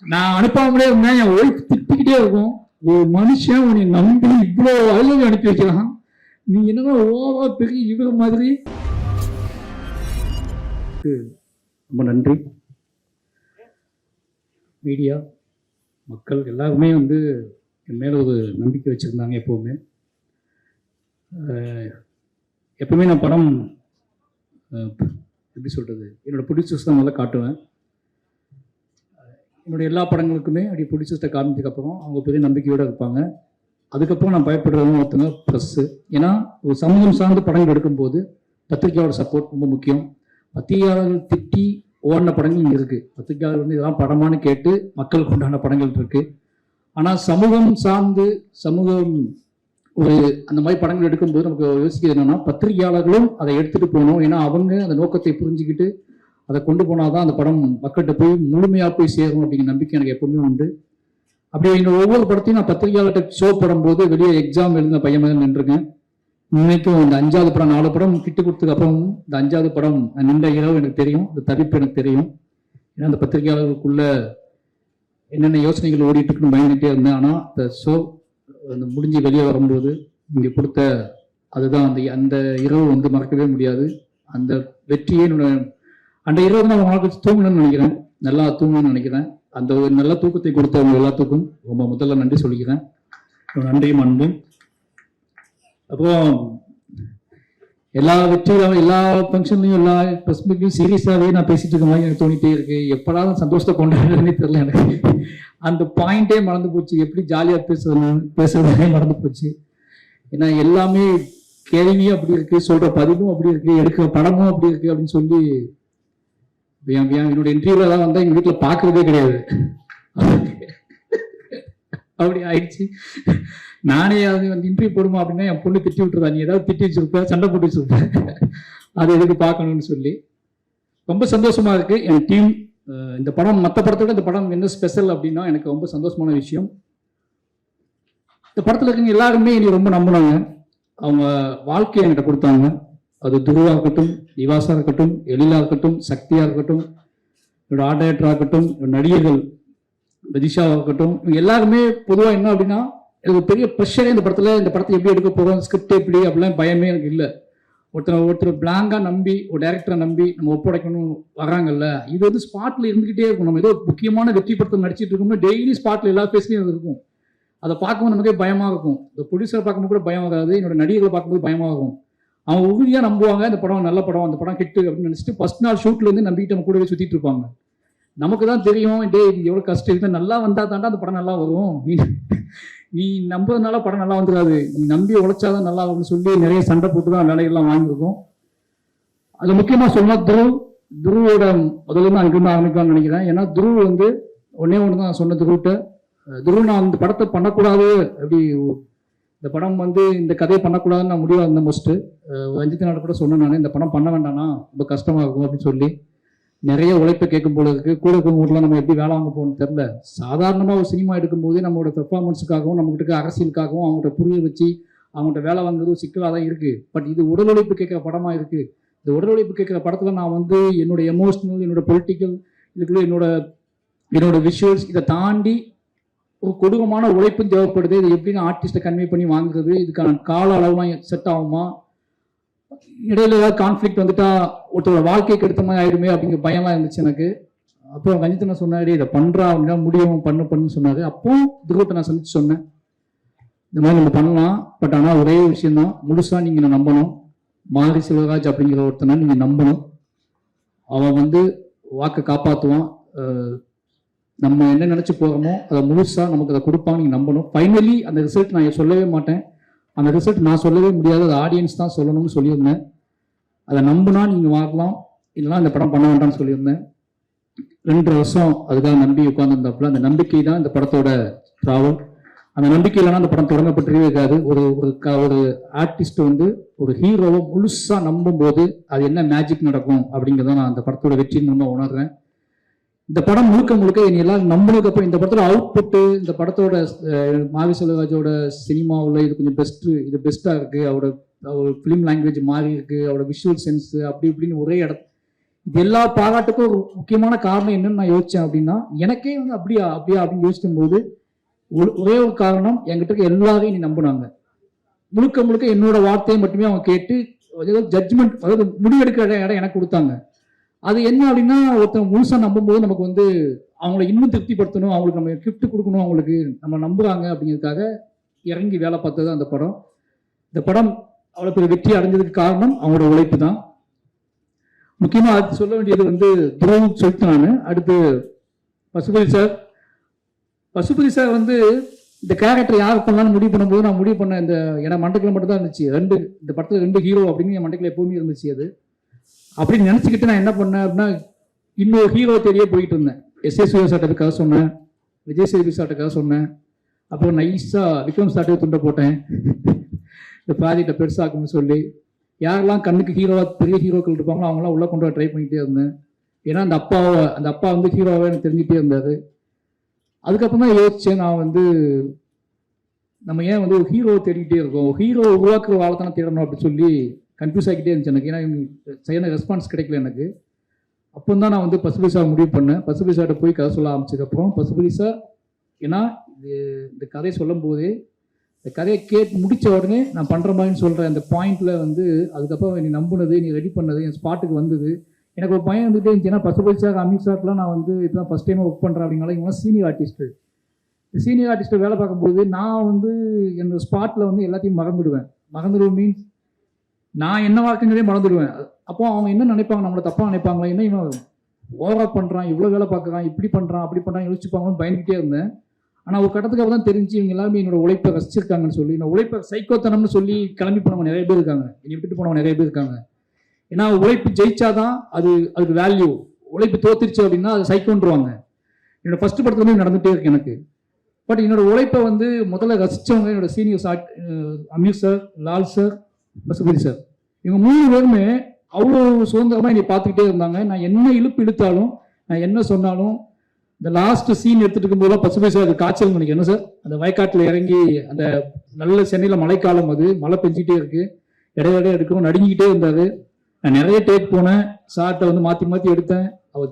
நான் அனுப்பாமலே இருந்தேன். என் ஒய்ஃப் திட்டிக்கிட்டே இருக்கும், ஒரு மனுஷன் உன்னை நம்பி இவ்வளோ அழுகி அனுப்பி வைக்கிறான், நீ என்னன்னா ஓவா பெரிய இவர மாதிரி. ரொம்ப நன்றி. மீடியா மக்கள் எல்லாருமே வந்து என் மேலே ஒரு நம்பிக்கை வச்சுருந்தாங்க. எப்பவுமே நான் படம் எப்படி சொல்கிறது, என்னோடய ப்ரொடியூசர்ஸ் தான் நல்லா காட்டுவேன். என்னுடைய எல்லா படங்களுக்குமே அப்படி ப்ரொடியூசர்ஸ்ட்டை காமிச்சதுக்கப்புறம் அவங்க பெரிய நம்பிக்கையோடு இருப்பாங்க. அதுக்கப்புறம் நான் பயப்படுறதும் ஒருத்தங்க ப்ரெஸ்ஸு. ஏன்னா ஒரு சமூகம் சார்ந்த படங்கள் எடுக்கும்போது பத்திரிகையோட சப்போர்ட் ரொம்ப முக்கியம். பத்திரிகையாளர்கள் திட்டி ஓடின படங்கள் இங்கே இருக்குது. பத்திரிகையாளர் வந்து இதெல்லாம் படமானு கேட்டு மக்களுக்கு உண்டான படங்கள் இருக்குது. ஆனால் சமூகம் சார்ந்து சமூகம் ஒரு அந்த மாதிரி படங்கள் எடுக்கும்போது நமக்கு யோசிக்கிறது என்னென்னா, பத்திரிகையாளர்களும் அதை எடுத்துகிட்டு போகணும். ஏன்னா அவங்க அந்த நோக்கத்தை புரிஞ்சுக்கிட்டு அதை கொண்டு போனால் தான் அந்த படம் மக்கள்கிட்ட போய் முழுமையாக போய் சேரும் அப்படிங்கிற நம்பிக்கை எனக்கு எப்பவுமே உண்டு. அப்படி என்னோட ஒவ்வொரு படத்தையும் நான் பத்திரிகையாளர்கிட்ட ஷோ படும்போது வெளியே எக்ஸாம் எழுந்த பையன் மேலே நின்றுருக்கேன். இன்னைக்கும் இந்த 5வது படம் 4 படம் கிட்டு கொடுத்ததுக்கு அப்புறம் இந்த 5வது படம் நின்ற இரவு எனக்கு தெரியும், இந்த தவிப்பு எனக்கு தெரியும். ஏன்னா அந்த பத்திரிகையாளர்களுக்குள்ள என்னென்ன யோசனைகள் ஓடிட்டு இருக்குன்னு பயந்துகிட்டே இருந்தேன். ஆனால் இந்த ஷோ அந்த முடிஞ்சு வெளியே வரும்போது இங்கே கொடுத்த அதுதான் அந்த இரவு வந்து மறக்கவே முடியாது. அந்த வெற்றியே அந்த இரவு நான் உங்களுக்கு தூங்கணும்னு நினைக்கிறேன், நல்லா தூங்கணும்னு நினைக்கிறேன். அந்த ஒரு நல்ல தூக்கத்தை கொடுத்தவங்க எல்லாத்துக்கும் ரொம்ப முதல்ல நன்றி சொல்லிக்கிறேன். நன்றியும் அன்பும். அப்புறம் எல்லா வெற்றியும் எல்லா ஃபங்க்ஷன்லையும் எல்லா ப்ரெஸ் மீட்லையும் சீரியஸாகவே நான் பேசிட்டு இருக்க மாதிரி எனக்கு தோணிட்டே இருக்கு. எப்படா சந்தோஷத்தை கொண்டாடுறதுன்னே தெரியல எனக்கு. அந்த பாயிண்டே மறந்து போச்சு, எப்படி ஜாலியாக பேசுறதுனே மறந்து போச்சு. ஏன்னா எல்லாமே கேள்வியும் அப்படி இருக்கு, சொல்ற பதிவும் அப்படி இருக்கு, எடுக்கிற படமும் அப்படி இருக்கு அப்படின்னு சொல்லி என்னோட இன்டர்வியூல தான் வந்தா எங்க வீட்டில் பார்க்கறதே கிடையாது. அப்படி ஆயிடுச்சு. நானே அது வந்து இன்டர்வியூ போடுமா அப்படின்னா என் பொண்ணு திட்டி விட்டுருதா, நீ ஏதாவது திட்டி வச்சிருப்ப, சண்டை போட்டு வச்சிருப்ப, அதை எதுக்கு பார்க்கணும்னு சொல்லி. ரொம்ப சந்தோஷமா இருக்கு. என் டீம் இந்த படம் மற்ற படத்தோட இந்த படம் என்ன ஸ்பெஷல் அப்படின்னா எனக்கு ரொம்ப சந்தோஷமான விஷயம், இந்த படத்தில் இருக்கவங்க எல்லாருமே என்னை ரொம்ப நம்பினாங்க. அவங்க வாழ்க்கையை என்கிட்ட கொடுத்தாங்க. அது துருவா இருக்கட்டும், நிவாசா இருக்கட்டும், எழிலா இருக்கட்டும், சக்தியா இருக்கட்டும், என்னோட ஆர்ட் டைரக்டரா இருக்கட்டும், நடிகர்கள் ரஜிஷாவாக இருக்கட்டும், இவங்க எல்லாருமே பொதுவாக என்ன அப்படின்னா எனக்கு பெரிய ப்ரெஷரே இந்த படத்தில், இந்த படத்தை எப்படி எடுக்க போகிறோம், ஸ்கிரிப்ட் எப்படி அப்படிலாம் பயமே எனக்கு இல்லை. ஒருத்தர் பிளாங்காக நம்பி ஒரு டைரக்டரை நம்பி நம்ம ஒப்படைக்கணும் வராங்கல்ல, இது வந்து ஸ்பாட்டில் இருந்துக்கிட்டே இருக்கும். நம்ம ஏதோ முக்கியமான வெற்றி படத்தை நடிச்சிட்டு இருக்கோம்னா டெய்லி ஸ்பாட்டில் எல்லா பேஸ்லையும் அது இருக்கும். அதை பார்க்கும்போது நமக்கே பயமாக இருக்கும். இந்த ப்ரொடியூசரை பார்க்கும்போது கூட பயம் வராது, என்னோட நடிகர்களை பார்க்கும்போது பயமாக இருக்கும். அவங்க உறுதியாக நம்புவாங்க இந்த படம் நல்ல படம், அந்த படம் ஹிட் அப்படின்னு நினச்சிட்டு ஃபர்ஸ்ட் நாள் ஷூட்லேருந்து நம்பிட்டு நம்ம கூடவே சுற்றிட்டு இருப்பாங்க. நமக்கு தான் தெரியும், டே இது எவ்வளோ கஷ்டம் இருக்குது, நல்லா வந்தால் தாண்டா அந்த படம் நல்லா வரும், நீ நம்புறதுனால படம் நல்லா வந்துடாது, நீ நம்பி உழைச்சாதான் நல்லா வரும்னு சொல்லி நிறைய சண்டை போட்டு தான் வேலைகள்லாம் வாங்கியிருக்கோம். அது முக்கியமாக சொன்னால் துருவோட முதல்ல அங்கிருந்து ஆரம்பிக்கலாம்னு நினைக்கிறேன். ஏன்னா துருவ் வந்து ஒன்னே ஒன்று தான் சொன்ன துருவிட்ட, துருவ் நான் இந்த படத்தை பண்ணக்கூடாது, அப்படி இந்த படம் வந்து இந்த கதையை பண்ணக்கூடாதுன்னு நான் முடிவாக இருந்தேன். மோஸ்ட்டு ரஞ்சித் நாடு கூட சொன்னேன், நான் இந்த படம் பண்ண வேண்டாம்னா ரொம்ப கஷ்டமாக இருக்கும் அப்படின்னு சொல்லி. நிறைய உழைப்பை கேட்கும் போல இருக்குது, கூட இருக்கவங்கலாம் நம்ம எப்படி வேலை வாங்க போகணும்னு தெரில. சாதாரணமாக ஒரு சினிமா எடுக்கும்போதே நம்மளோட பெர்ஃபார்மன்ஸுக்காகவும் நம்மகிட்ட இருக்க அரசியலுக்காகவும் அவங்கள்ட்ட புரிய வச்சு அவங்கள்ட்ட வேலை வாங்குறது ஒரு சிக்கலாக தான் இருக்குது. பட் இது உடல் உழைப்பு கேட்குற படமாக இருக்குது. இந்த உடல் உழைப்பு கேட்குற படத்தில் நான் வந்து என்னோட எமோஷ்னல், என்னோட பொலிட்டிக்கல், இதுக்குள்ள என்னோட விஷுவல்ஸ், இதை தாண்டி ஒரு கொடூரமான உழைப்பும் தேவைப்படுது. இது எப்படின்னு ஆர்டிஸ்ட்டை கன்வே பண்ணி வாங்குறது, இதுக்கான கால அளவுலாம் செட் ஆகுமா, இடையில ஏதாவது கான்ஃப்ளிக்ட் வந்துட்டா ஒருத்தரோட வாழ்க்கைக்கு எடுத்த மாதிரி ஆயிடுமே அப்படிங்கிற பயம்லாம் இருந்துச்சு எனக்கு. அப்புறம் ரஞ்சித் நான் சொன்னாரு, இதை பண்ணுறா அப்படின்னா முடியும் பண்ணுன்னு சொன்னாரு. அப்போ துருவத்தை நான் சந்திச்சு சொன்னேன், இந்த மாதிரி நம்ம பண்ணலாம், பட் ஆனால் ஒரே விஷயம்தான், முழுசாக நீங்கள் நம்பணும். மாரி செல்வராஜ் அப்படிங்கிற ஒருத்தனை நீங்கள் நம்பணும். அவன் வந்து வாக்கை காப்பாற்றுவான். நம்ம என்ன நினச்சி போகிறோமோ அதை முழுசாக நமக்கு அதை கொடுப்பாங்க, நீங்கள் நம்பணும். ஃபைனலி அந்த ரிசல்ட் நான் சொல்லவே மாட்டேன், அந்த ரிசல்ட் நான் சொல்லவே முடியாது, அது ஆடியன்ஸ் தான் சொல்லணும்னு சொல்லியிருந்தேன். அதை நம்பினா நீங்கள் வாங்கலாம், இல்லைனா இந்த படம் பண்ண வேண்டாம்னு சொல்லியிருந்தேன். 2 வருஷம் அதுக்காக நம்பி உட்காந்துருந்தப்பல அந்த நம்பிக்கை தான் இந்த படத்தோட ட்ராவல். அந்த நம்பிக்கை இல்லைனா அந்த படம் தொடங்கப்பட்டிருக்கவே இருக்காது. ஒரு ஆர்டிஸ்ட் வந்து ஒரு ஹீரோவை முழுசாக நம்பும்போது அது என்ன மேஜிக் நடக்கும் அப்படிங்கிறத நான் அந்த படத்தோட வெற்றின்னு ரொம்ப உணர்றேன். இந்த படம் முழுக்க என்னை எல்லாரும் நம்பினதுக்கு அப்புறம் இந்த படத்தோட அவுட்புட்டு, இந்த படத்தோட மாரி செல்வராஜோட சினிமாவில் இது கொஞ்சம் இது பெஸ்ட்டாக இருக்குது, அவரோட ஃபிலிம் லாங்குவேஜ் மாறி இருக்குது, அவரோட விஷுவல் சென்ஸு அப்படி இப்படின்னு ஒரே இது எல்லா பாராட்டுக்கும் ஒரு முக்கியமான காரணம் என்னன்னு நான் யோசிச்சேன் அப்படின்னா, எனக்கே வந்து அப்படியா அப்படியா அப்படின்னு யோசிக்கும் போது ஒரே ஒரு காரணம், என்கிட்ட இருக்க எல்லாரையும் நீ நம்பினாங்க. முழுக்க முழுக்க என்னோட வார்த்தையை மட்டுமே அவங்க கேட்டு ஜட்ஜ்மெண்ட், அதாவது முடிவெடுக்கிற இடம் எனக்கு கொடுத்தாங்க. அது என்ன அப்படின்னா, ஒருத்தவங்க முழுசா நம்பும் போது நமக்கு வந்து அவங்களை இன்னும் திருப்திப்படுத்தணும், அவங்களுக்கு நம்ம கிஃப்ட் கொடுக்கணும், அவங்களுக்கு நம்ம நம்புறாங்க அப்படிங்கிறதுக்காக இறங்கி வேலை பார்த்தது அந்த படம். இந்த படம் அவ்வளோ பெரிய வெற்றி அடைஞ்சதுக்கு காரணம் அவங்களோட உழைப்பு தான். முக்கியமாக அது சொல்ல வேண்டியது வந்து துருவ் சொல்லிட்டு நான் அடுத்து பசுபதி சார் வந்து இந்த கேரக்டர் யார் பண்ணலான்னு முடிவு பண்ணும்போது நான் முடிவு பண்ண இந்த என் மண்டக்கில் மட்டும் தான் இருந்துச்சு. இந்த படத்தில் 2 ஹீரோ அப்படின்னு என் மண்டக்கில் எப்பவுமே இருந்துச்சு. அது அப்படின்னு நினச்சிக்கிட்டு நான் என்ன பண்ணேன் அப்படின்னா, இன்னொரு ஹீரோ தேடியே போயிட்டு இருந்தேன். SSV சார்ட்டுக்காக சொன்னேன், விஜய் சேதுபதி சார்ட்டுக்காக சொன்னேன், அப்புறம் நைஸாக விக்ரம் சார்ட்டே துண்டை போட்டேன் இந்த ப்ராஜெக்டை பெருசாக்கணும்னு சொல்லி. யாரெல்லாம் கண்ணுக்கு ஹீரோவாக பெரிய ஹீரோக்கள் இருப்பாங்களோ அவங்களாம் உள்ளே கொண்டு வர ட்ரை பண்ணிகிட்டே இருந்தேன். ஏன்னா அந்த அப்பா வந்து ஹீரோவாக எனக்கு தெரிஞ்சுக்கிட்டே இருந்தார். அதுக்கப்புறம் தான் யோசித்தேன், நான் வந்து நம்ம ஏன் வந்து ஒரு ஹீரோவை தேடிக்கிட்டே இருக்கோம், ஹீரோ உருவாக்குற வாழை தானே தேடணும் அப்படின்னு சொல்லி கன்ஃபியூஸ் ஆகிக்கிட்டே இருந்துச்சு எனக்கு. ஏன்னா சரியான ரெஸ்பான்ஸ் கிடைக்கல எனக்கு. அப்போ தான் நான் வந்து பசுபதி சார் முடிவு பண்ணேன். பசுபதி சார்கிட்ட போய் கதை சொல்ல ஆரம்பிச்சதுக்கப்புறம் பசுபதி சார், ஏன்னா இந்த கதையை சொல்லும் போதே இந்த கதையை கேட்டு முடித்த உடனே நான் பண்ணுற மாதிரின்னு சொல்கிறேன் அந்த பாயிண்டில் வந்து, அதுக்கப்புறம் நீ நம்புனது, நீ ரெடி பண்ணது, என் ஸ்பாட்டுக்கு வந்தது. எனக்கு ஒரு பயம் வந்துகிட்டே இருந்துச்சு. ஏன்னா பசுபதி சார், அமித் சார்லாம் நான் வந்து இப்போதான் ஃபஸ்ட் டைமாக ஒர்க் பண்ணுறேன் அப்படின்னால இவங்களாம் சீனியர் ஆர்டிஸ்ட்டு. சீனியர் ஆர்டிஸ்ட்டு வேலை பார்க்கும்போது நான் வந்து என்னோடய ஸ்பாட்டில் வந்து எல்லாத்தையும் மறந்துடுவேன் மீன்ஸ் நான் என்ன வாக்குங்கிறதே மறந்துடுவேன். அப்போ அவங்க என்ன நினைப்பாங்க, நம்மளை தப்பாக நினைப்பாங்களா, என்ன இவன் ஓவரா பண்ணுறான், இவ்வளோ வேலை பார்க்குறான், இப்படி பண்ணுறான் அப்படி பண்ணுறான் யோசிச்சுப்பாங்கன்னு பயந்துக்கிட்டே இருந்தேன். ஆனால் ஒரு கட்டத்துக்கு தான் தெரிஞ்சு இவங்க எல்லாருமே என்னோட உழைப்பை ரசிச்சிருக்காங்கன்னு சொல்லி, என்னோட உழைப்பை சைக்கோத்தனம்னு சொல்லி கிளம்பி போனவங்க நிறைய பேர் இருக்காங்க, என்னை விட்டுட்டு போனவங்க நிறைய பேர் இருக்காங்க. ஏன்னா உழைப்பு ஜெயிச்சாதான் அதுக்கு வேல்யூ, உழைப்பு தோத்துருச்சு அப்படின்னா அது சைக்கோன்றுவாங்க. என்னோட ஃபர்ஸ்ட் படத்துல நடந்துகிட்டே இருக்கு எனக்கு. பட் என்னோட உழைப்பை வந்து முதல்ல ரசித்தவங்க என்னோட seniors Aamir sir, Lal sir, Pasupathi sir, இவங்க 3 பேருமே அவ்வளோ சுதந்திரமாக என்னை பார்த்துக்கிட்டே இருந்தாங்க. நான் என்ன இழுத்தாலும், நான் என்ன சொன்னாலும், இந்த லாஸ்ட் சீன் எடுத்துட்டு இருக்கும்போது பசுபதி சார் அது காய்ச்சல் நினைக்கிறேன். என்ன சார், அந்த வயக்காட்டில் இறங்கி அந்த நல்ல சென்னையில் மழைக்காலம், அது மழை பெஞ்சிக்கிட்டே இருக்கு, இடையிடையே எடுக்கணும், நடுங்கிக்கிட்டே இருந்தார். நான் நிறைய டேக் போனேன், சார்ட்டை வந்து மாற்றி எடுத்தேன். அவர்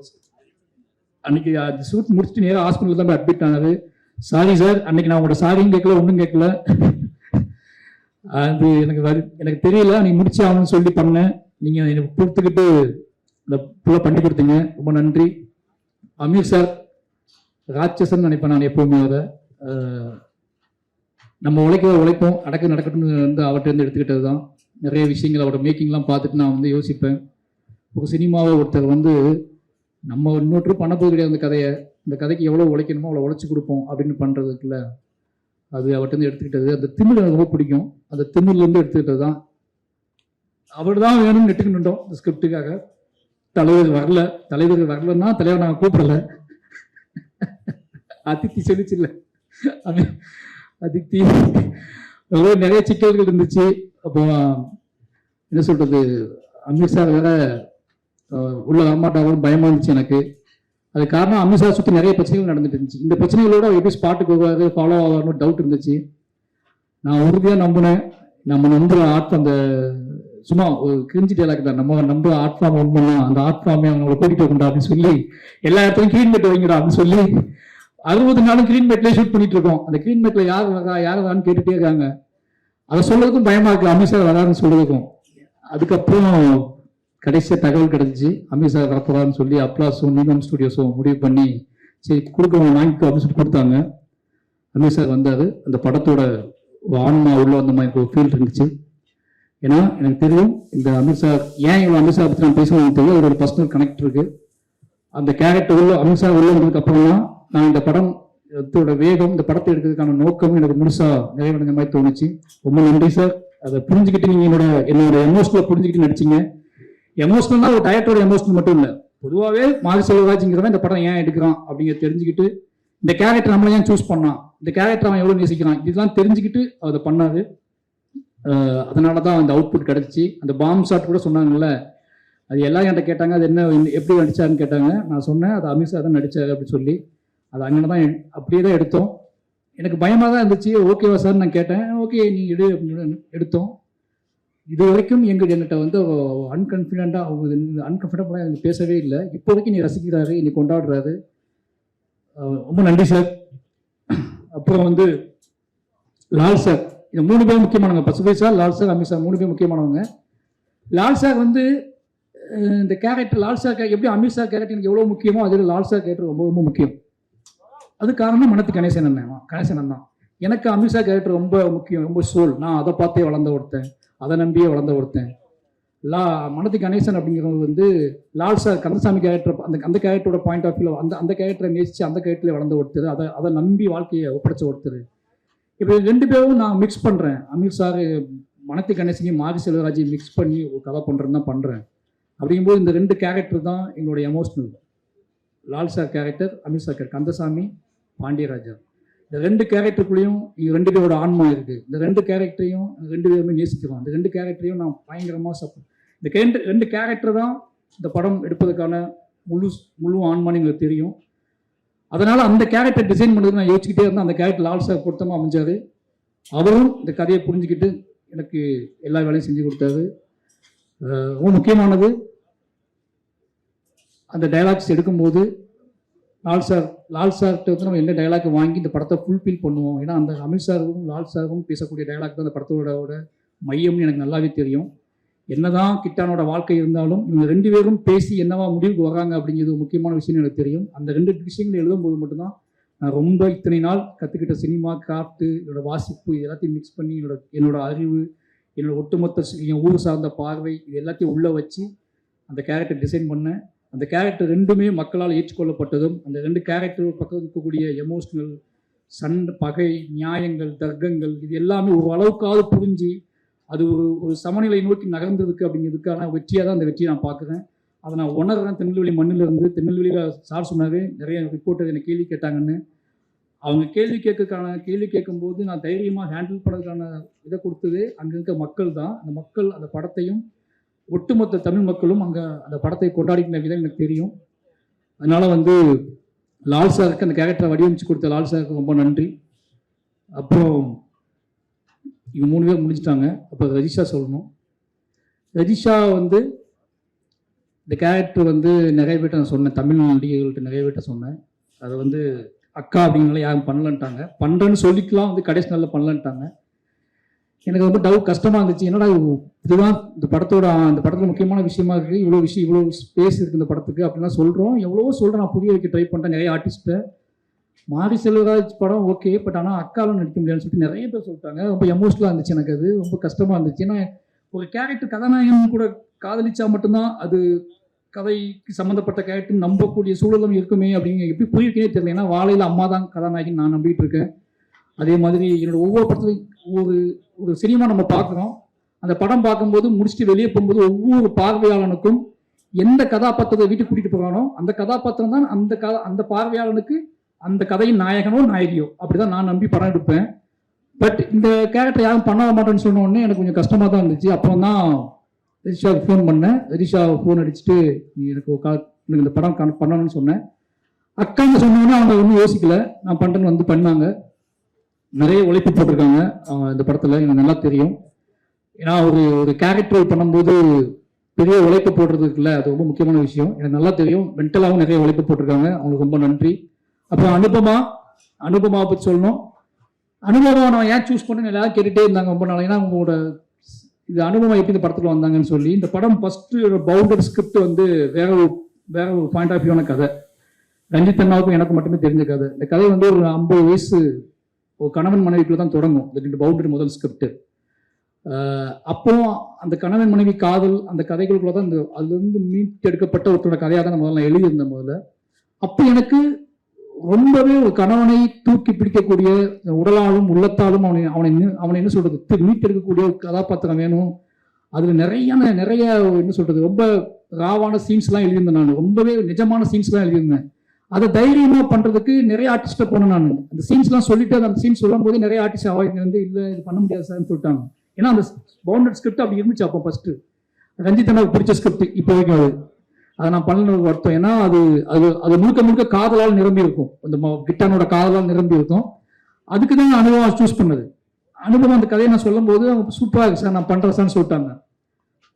அன்னைக்கு அது ஷூட் முடிச்சுட்டு நேராக ஹாஸ்பிட்டலில் தான் போய் அட்மிட் ஆனார். சாரி சார், அன்னைக்கு நான் உங்களோட சாரியும் கேட்கல, ஒன்றும் கேட்கல, அது எனக்கு தெரியல, நீ முடிச்சு ஆகணும்னு சொல்லி பண்ணேன். நீங்கள் எனக்கு கொடுத்துக்கிட்டு இந்த ஃபுல்லாக பண்ணி கொடுத்தீங்க, ரொம்ப நன்றி. அமீர் சார் ராட்சசன் நினைப்பேன் நான் எப்பவுமே. அதை நம்ம உழைப்போம், நடக்கட்டும்னு வந்து அவர்கிட்ட இருந்து எடுத்துக்கிட்டது தான். நிறைய விஷயங்கள் அவரோட மேக்கிங்லாம் பார்த்துட்டு நான் வந்து யோசிப்பேன், ஒரு சினிமாவை ஒருத்தர் வந்து நம்ம இன்னொரு பண்ண போது கிடையாது, இந்த கதைக்கு எவ்வளோ உழைக்கணுமோ அவ்வளோ உழைச்சி கொடுப்போம் அப்படின்னு பண்ணுறதுக்குள்ள அது அவர்கிட்ட எடுத்துக்கிட்டது. அந்த திமிழ் எனக்கு ரொம்ப பிடிக்கும், அந்த திமிழ்லேருந்து எடுத்துக்கிட்டது தான். அவர் தான் வேணும்னு நெட்டுக்கிட்டோம் இந்த ஸ்கிரிப்டுக்காக. தலைவர் வரலன்னா தலைவர் நாங்கள் கூப்பிடல, அதித்தி சொல்லிச்சு இல்லை, அதித்தி நிறைய சிக்கல்கள் இருந்துச்சு. அப்போ என்ன சொல்றது, அமீர் சார் வேற உள்ள வரமாட்டாங்களும் பயமா இருந்துச்சு எனக்கு. அது காரணம் அமீர் சார் சுற்றி நிறைய பிரச்சனைகள் நடந்துட்டு இருந்துச்சு. இந்த பிரச்சனைகளோட எப்படி ஸ்பாட்டுக்கு வருவாரு, ஃபாலோ ஆவார்னு டவுட் இருந்துச்சு. நான் உறுதியாக நம்பினேன், நம்ம நம்புற அந்த சும்மா ஒரு கிரிஞ்சி டேலாக் தான், நம்ம நம்புற ஆர்ட் ஃபார்ம் ஒன்றுலாம், அந்த ஆர்ட் ஃபார்மே அவங்களை கூட்டிட்டு வைக்கண்டா அப்படின்னு சொல்லி எல்லா இடத்துலையும் கிளீன் மேட் வைங்கடா அப்படின்னு சொல்லி 60 நாளும் கிளீன் மேட்லேயே ஷூட் பண்ணிட்டு இருக்கோம். அந்த கிளீன் மேட்ல யார் வரான்னு கேட்டுட்டே இருக்காங்க. அதை சொல்றதுக்கும் பயமா இருக்கு, அமீர் சார் வராதுன்னு சொல்றதுக்கும். அதுக்கப்புறம் கடைசியாக தகவல் கிடைச்சிச்சு, அமீர் சார் வரப்போறான்னு சொல்லி அப்ளாஸும் நீலம் ஸ்டுடியோஸும் முடிவு பண்ணி சரி கொடுக்கணும் வாங்கிக்கோ அப்படின்னு சொல்லி கொடுத்தாங்க. அமீர் சார் வந்தார். அந்த படத்தோட ஆன்மா உள்ள வந்த மாதிரி ஒரு ஃபீல் இருந்துச்சு. ஏன்னா எனக்கு தெரியும் இந்த அமீர் சார் ஏன் இவ்வளோ அமீர் சார் பற்றி நான் பேசுவது தெரியும், அவரோட பர்சனல் கனெக்ட் இருக்கு. அந்த கேரக்டர் உள்ள அமீர் சார் உள்ள வந்ததுக்கு அப்புறம் தான் நான் இந்த படத்தோட வேகம், இந்த படத்தை எடுக்கிறதுக்கான நோக்கம் எனக்கு முழுசா நிறைவடைஞ்ச மாதிரி தோணுச்சு. ரொம்ப நன்றி சார். அதை புரிஞ்சுக்கிட்டு நீங்க என்னோட எமோஷனலை புரிஞ்சுக்கிட்டு நடிச்சிங்க. எமோஷனல்னா ஒரு டயட்டோட எமோஷனல் மட்டும் இல்லை, பொதுவாகவே மாரி செல்வராஜ்ங்கிறவன் இந்த படம் ஏன் எடுக்கிறான் அப்படிங்கிறத தெரிஞ்சுக்கிட்டு, இந்த கேரக்டர் நம்மளை ஏன் சூஸ் பண்ணான், இந்த கேரக்டர் அவன் எவ்வளோ நேசிக்கிறான், இதெல்லாம் தெரிஞ்சுக்கிட்டு அதை பண்ணாரு. அதனால தான் அந்த அவுட்புட் கிடச்சி. அந்த பாம் ஷாட் கூட சொன்னாங்கல்ல, அது எல்லாம் என்கிட்ட கேட்டாங்க, அது என்ன எப்படி நடிச்சாருன்னு கேட்டாங்க. நான் சொன்னேன் அது அமீர் சார் தான் நடிச்சாரு அப்படின்னு சொல்லி. அது அங்கே தான் அப்படியே தான் எடுத்தோம். எனக்கு பயமாக தான் இருந்துச்சு, ஓகேவா சார் நான் கேட்டேன், ஓகே நீ எடு அப்படின்னு எடுத்தோம். இது வரைக்கும் எங்கிட்ட வந்து அன்கன்ஃபிடண்டாக எனக்கு பேசவே இல்லை. இப்போ வரைக்கும் நீ ரசிக்கிறாரு, நீ கொண்டாடுறாரு. ரொம்ப நன்றி சார். அப்புறம் வந்து லால் சார், இந்த 3 பேர் முக்கியமானவங்க. Pasupathi sir, Lal sir, Amit sir 3 பேர் முக்கியமானவங்க. லால் சார் வந்து இந்த கேரக்டர், லால் சார் எப்படி அமித் சார் கேரக்டர் எனக்கு எவ்வளோ முக்கியமோ அதில் லால் சார் கேரக்டர் ரொம்ப ரொம்ப முக்கியம். அது காரணம் மனத்து கணேசன் தான். எனக்கு அமித் சார் கேரக்டர் ரொம்ப முக்கியம், ரொம்ப சோல். நான் அதை பார்த்தே வளர்ந்த ஒருத்தன், அதை நம்பியே வளர்ந்த ஒருத்தன். மனத்து கணேசன் அப்படிங்கிறவங்க வந்து லால் சார் கந்தசாமி கேரக்டர், அந்த கேரக்டரோட பாயிண்ட் ஆஃப் வியூ, அந்த கேரக்டரை நேசித்து அந்த கேரக்டரில் வளர்ந்த ஒருத்தர், அதை நம்பி வாழ்க்கையை ஒப்படைச்ச ஒருத்தர். இப்போ 2 பேரும் நான் மிக்ஸ் பண்ணுறேன். அமித் சார் மனத்து கணேசனையும் மாரி செல்வராஜையும் மிக்ஸ் பண்ணி ஒரு கதை பண்ணுறேன்னு தான் பண்ணுறேன். அப்படிங்கும்போது இந்த 2 கேரக்டர் தான் எங்களுடைய emotional. Lal sir character, Amit sir character, Kandasamy, Pandiyaraja. இந்த 2 கேரக்டருக்குள்ளேயும் 2 பேரோட ஆன்மா இருக்குது. இந்த 2 கேரக்டரையும் 2 பேருமே நேசிக்கிறோம். இந்த 2 கேரக்டரையும் நான் பயங்கரமாக சப்போர்ட். இந்த 2 கேரக்டர் தான் இந்த படம் எடுப்பதற்கான முழு ஆன்மான்னு எங்களுக்கு தெரியும். அதனால் அந்த கேரக்டர் டிசைன் பண்ணுறது நான் யோசிச்சுக்கிட்டே இருந்தேன். அந்த கேரக்டர் லால் சார் பொருத்தமாக அமைஞ்சார். அவரும் இந்த கதையை புரிஞ்சுக்கிட்டு எனக்கு எல்லா வேலையும் செஞ்சு கொடுத்தாரு. ரொம்ப முக்கியமானது, அந்த டைலாக்ஸ் எடுக்கும்போது லால் சார்கிட்ட வந்து நம்ம என்ன டைலாக் வாங்கி இந்த படத்தை ஃபுல்ஃபில் பண்ணுவோம். ஏன்னா அந்த அமித் சாரும் லால் சாரும் பேசக்கூடிய டைலாக் தான் அந்த படத்தோட மையம்னு எனக்கு நல்லாவே தெரியும். என்னதான் கிட்டானோட வாழ்க்கை இருந்தாலும் இவங்க 2 பேரும் பேசி என்னவா முடிவுக்கு வராங்க அப்படிங்கிறது முக்கியமான விஷயம் எனக்கு தெரியும். அந்த 2 விஷயங்கள் எழுதும்போது மட்டும்தான் நான் ரொம்ப இத்தனை நாள் கற்றுக்கிட்ட சினிமா, கிராஃப்ட்டு, என்னோடய வாசிப்பு, இது எல்லாத்தையும் மிக்ஸ் பண்ணி என்னோட அறிவு, என்னோட ஒட்டுமொத்த என் ஊர் சார்ந்த பார்வை, இது எல்லாத்தையும் உள்ளே வச்சு அந்த கேரக்டர் டிசைன் பண்ணேன். அந்த கேரக்டர் 2மே மக்களால் ஏற்றுக்கொள்ளப்பட்டதும், அந்த 2 கேரக்டர் பக்கம் இருக்கக்கூடிய எமோஷ்னல், சண்டை, பகை, நியாயங்கள், தர்க்கங்கள், இது எல்லாமே ஒரு அளவுக்காவது புரிஞ்சு அது ஒரு சமநிலை நோக்கி நகர்ந்ததுக்கு அப்படிங்கிறதுக்கான வெற்றியாக தான் அந்த வெற்றியை நான் பார்க்குறேன். அதை நான் உணர்றேன். திருநெல்வேலி மண்ணிலிருந்து, திருநெல்வேலியில் சார் சொன்னார் நிறைய ரிப்போர்ட்டர் என்னை கேள்வி கேட்டாங்கன்னு. அவங்க கேள்வி கேட்கும்போது நான் தைரியமாக ஹேண்டில் பண்ணுறதுக்கான இதை கொடுத்தது அங்கே இருக்க மக்கள் தான். அந்த மக்கள் அந்த படத்தையும் ஒட்டுமொத்த தமிழ் மக்களும் அங்கே அந்த படத்தை கொண்டாடிக்கிற விதம் எனக்கு தெரியும். அதனால் வந்து லால் சாருக்கு, அந்த கேரக்டரை வடிவமைச்சு கொடுத்த லால் சாருக்கு ரொம்ப நன்றி. அப்புறம் இவங்க 3 பேர் முடிச்சிட்டாங்க. அப்போ ரஜிஷா சொல்லணும். ரஜிஷா வந்து இந்த கேரக்டர் வந்து நிறைய பேர்ட்ட நான் சொன்னேன், தமிழ் நடிகைகள்கிட்ட நிறைய பேர்ட்ட சொன்னேன். அதை வந்து அக்கா அப்படின்னால யாரும் பண்ணலன்ட்டாங்க. பண்ணுறேன்னு சொல்லிக்கலாம், வந்து கடைசி நாளில் பண்ணலன்ட்டாங்க. எனக்கு ரொம்ப கஷ்டமாக இருந்துச்சு. என்னடா இதுதான் இந்த படத்தில் முக்கியமான விஷயமா இருக்குது, இவ்வளோ ஸ்பேஸ் இருக்குது இந்த படத்துக்கு அப்படின்னா சொல்கிறோம். எவ்வளவோ சொல்கிறேன், நான் புரிய வைக்க ட்ரை பண்ணுறேன் நிறைய ஆர்டிஸ்ட்டை. மாரி செல்வராஜ் படம் ஓகே, பட் ஆனால் அக்காலும் நடிக்க முடியாதுன்னு சொல்லிட்டு நிறைய பேர் சொல்லிட்டாங்க. ரொம்ப எமோஷனலாக இருந்துச்சு எனக்கு. அது ரொம்ப கஷ்டமாக இருந்துச்சு. ஏன்னா ஒரு கேரக்டர் கதாநாயகன் கூட காதலிச்சா மட்டும்தான் அது கதைக்கு சம்மந்தப்பட்ட கேரக்டர் நம்பக்கூடிய சூழலும் இருக்குமே அப்படிங்க எப்படி புரியுக்கே தெரியல. ஏன்னா வாழையில் அம்மா தான் கதாநாயகன் நான் நம்பிட்டு இருக்கேன். அதே மாதிரி என்னோட ஒவ்வொரு படத்துலையும் ஒரு சினிமா நம்ம பார்க்குறோம். அந்த படம் பார்க்கும்போது முடிச்சுட்டு வெளியே போகும்போது ஒவ்வொரு பார்வையாளனுக்கும் எந்த கதாபாத்திரத்தை வீட்டுக்கு கூட்டிகிட்டு போகிறானோ அந்த கதாபாத்திரம் தான் அந்த பார்வையாளனுக்கு அந்த கதையின் நாயகனோ நாயகியோ. அப்படிதான் நான் நம்பி படம் எடுப்பேன். பட் இந்த கேரக்டர் யாரும் பண்ண மாட்டேன்னு சொன்ன உடனே எனக்கு கொஞ்சம் கஷ்டமாக தான் இருந்துச்சு. அப்புறம் தான் ரிஷாவுக்கு ஃபோன் பண்ணேன். ரிஷா ஃபோன் அடிச்சுட்டு எனக்கு இந்த படம் பண்ணணும்னு சொன்னேன். அக்காங்க சொன்னோன்னே அவங்க ஒன்றும் யோசிக்கல, நான் பண்ணுறேன்னு வந்து பண்ணாங்க. நிறைய உழைப்பு போட்டிருக்காங்க இந்த படத்தில், எனக்கு நல்லா தெரியும். ஏன்னா ஒரு கேரக்டர் பண்ணும்போது பெரிய உழைப்பு போடுறது இருக்குல்ல, அது ரொம்ப முக்கியமான விஷயம். எனக்கு நல்லா தெரியும். மென்டலாகவும் நிறைய உழைப்பு போட்டிருக்காங்க, அவங்களுக்கு ரொம்ப நன்றி. அப்புறம் அனுபமா பற்றி சொல்லணும். அனுபவம் நான் ஏன் சூஸ் பண்ணேன்னு எல்லாரும் கேட்டுகிட்டே இருந்தாங்க ரொம்ப நாள். ஏன்னா உங்களோட இது அனுபவம் எப்படி இந்த படத்தில் வந்தாங்கன்னு சொல்லி. இந்த படம் ஃபஸ்ட்டு பவுண்டர் ஸ்கிரிப்ட் வந்து வேற ஒரு பாயிண்ட் ஆஃப் வியூவான கதை. ரஞ்சித் அண்ணாவுக்கும் எனக்கு மட்டுமே தெரிஞ்ச கதை. இந்த கதை வந்து ஒரு 50 வயசு ஒரு கணவன் மனைவிக்குள்ள தான் தொடங்கும் இந்த பவுண்டரி முதல் ஸ்கிரிப்ட். அப்போ அந்த கணவன் மனைவி காதல் அந்த கதைகளுக்குள்ள தான் அதுலேருந்து மீட்டெடுக்கப்பட்ட ஒருத்தரோட கதையாக தான் முதல்ல நான் எழுதியிருந்தேன் முதல்ல. அப்போ எனக்கு ரொம்பவே ஒரு கணவனை தூக்கி பிடிக்கக்கூடிய உடலாலும் உள்ளத்தாலும் அவனை என்ன சொல்றது மீட்டெடுக்கக்கூடிய ஒரு கதாபாத்திரம் வேணும். அதுல நிறைய என்ன சொல்றது ரொம்ப ராவான சீன்ஸ்லாம் எழுதியிருந்தேன். நான் ரொம்பவே நிஜமான சீன்ஸ்லாம் எழுதியிருந்தேன். அதை தைரியமா பண்றதுக்கு நிறைய ஆர்டிஸ்ட்டை போனேன். நான் அந்த சீன்ஸ்லாம் சொல்லிட்டு அந்த சீன்ஸ் சொல்லும் போது நிறைய ஆர்டிஸ்ட் வந்து இல்லை இது பண்ண முடியாது சார்னு சொல்லிட்டாங்க. ஏன்னா அந்த பவுண்டட் ஸ்கிரிப்ட் அப்படி இருந்துச்சு. அப்போ ஃபர்ஸ்ட் ரஞ்சித் அண்ணாவுக்கு பிடிச்ச ஸ்கிரிப்ட் இப்போ வரைக்கும் அதை நான் பண்ண வருத்தம். ஏன்னா அது முழுக்க காதலால் நிரம்பி இருக்கும். அந்த கிட்டானோட காதலால் நிரம்பி இருக்கும். அதுக்கு தான் அனுபவம் சூஸ் பண்ணது. அனுபவம் அந்த கதையை நான் சொல்லும் போது அவங்க சூப்பராக இருக்கு சார், நான் பண்ணுறேன் சார்னு சொல்லிட்டாங்க.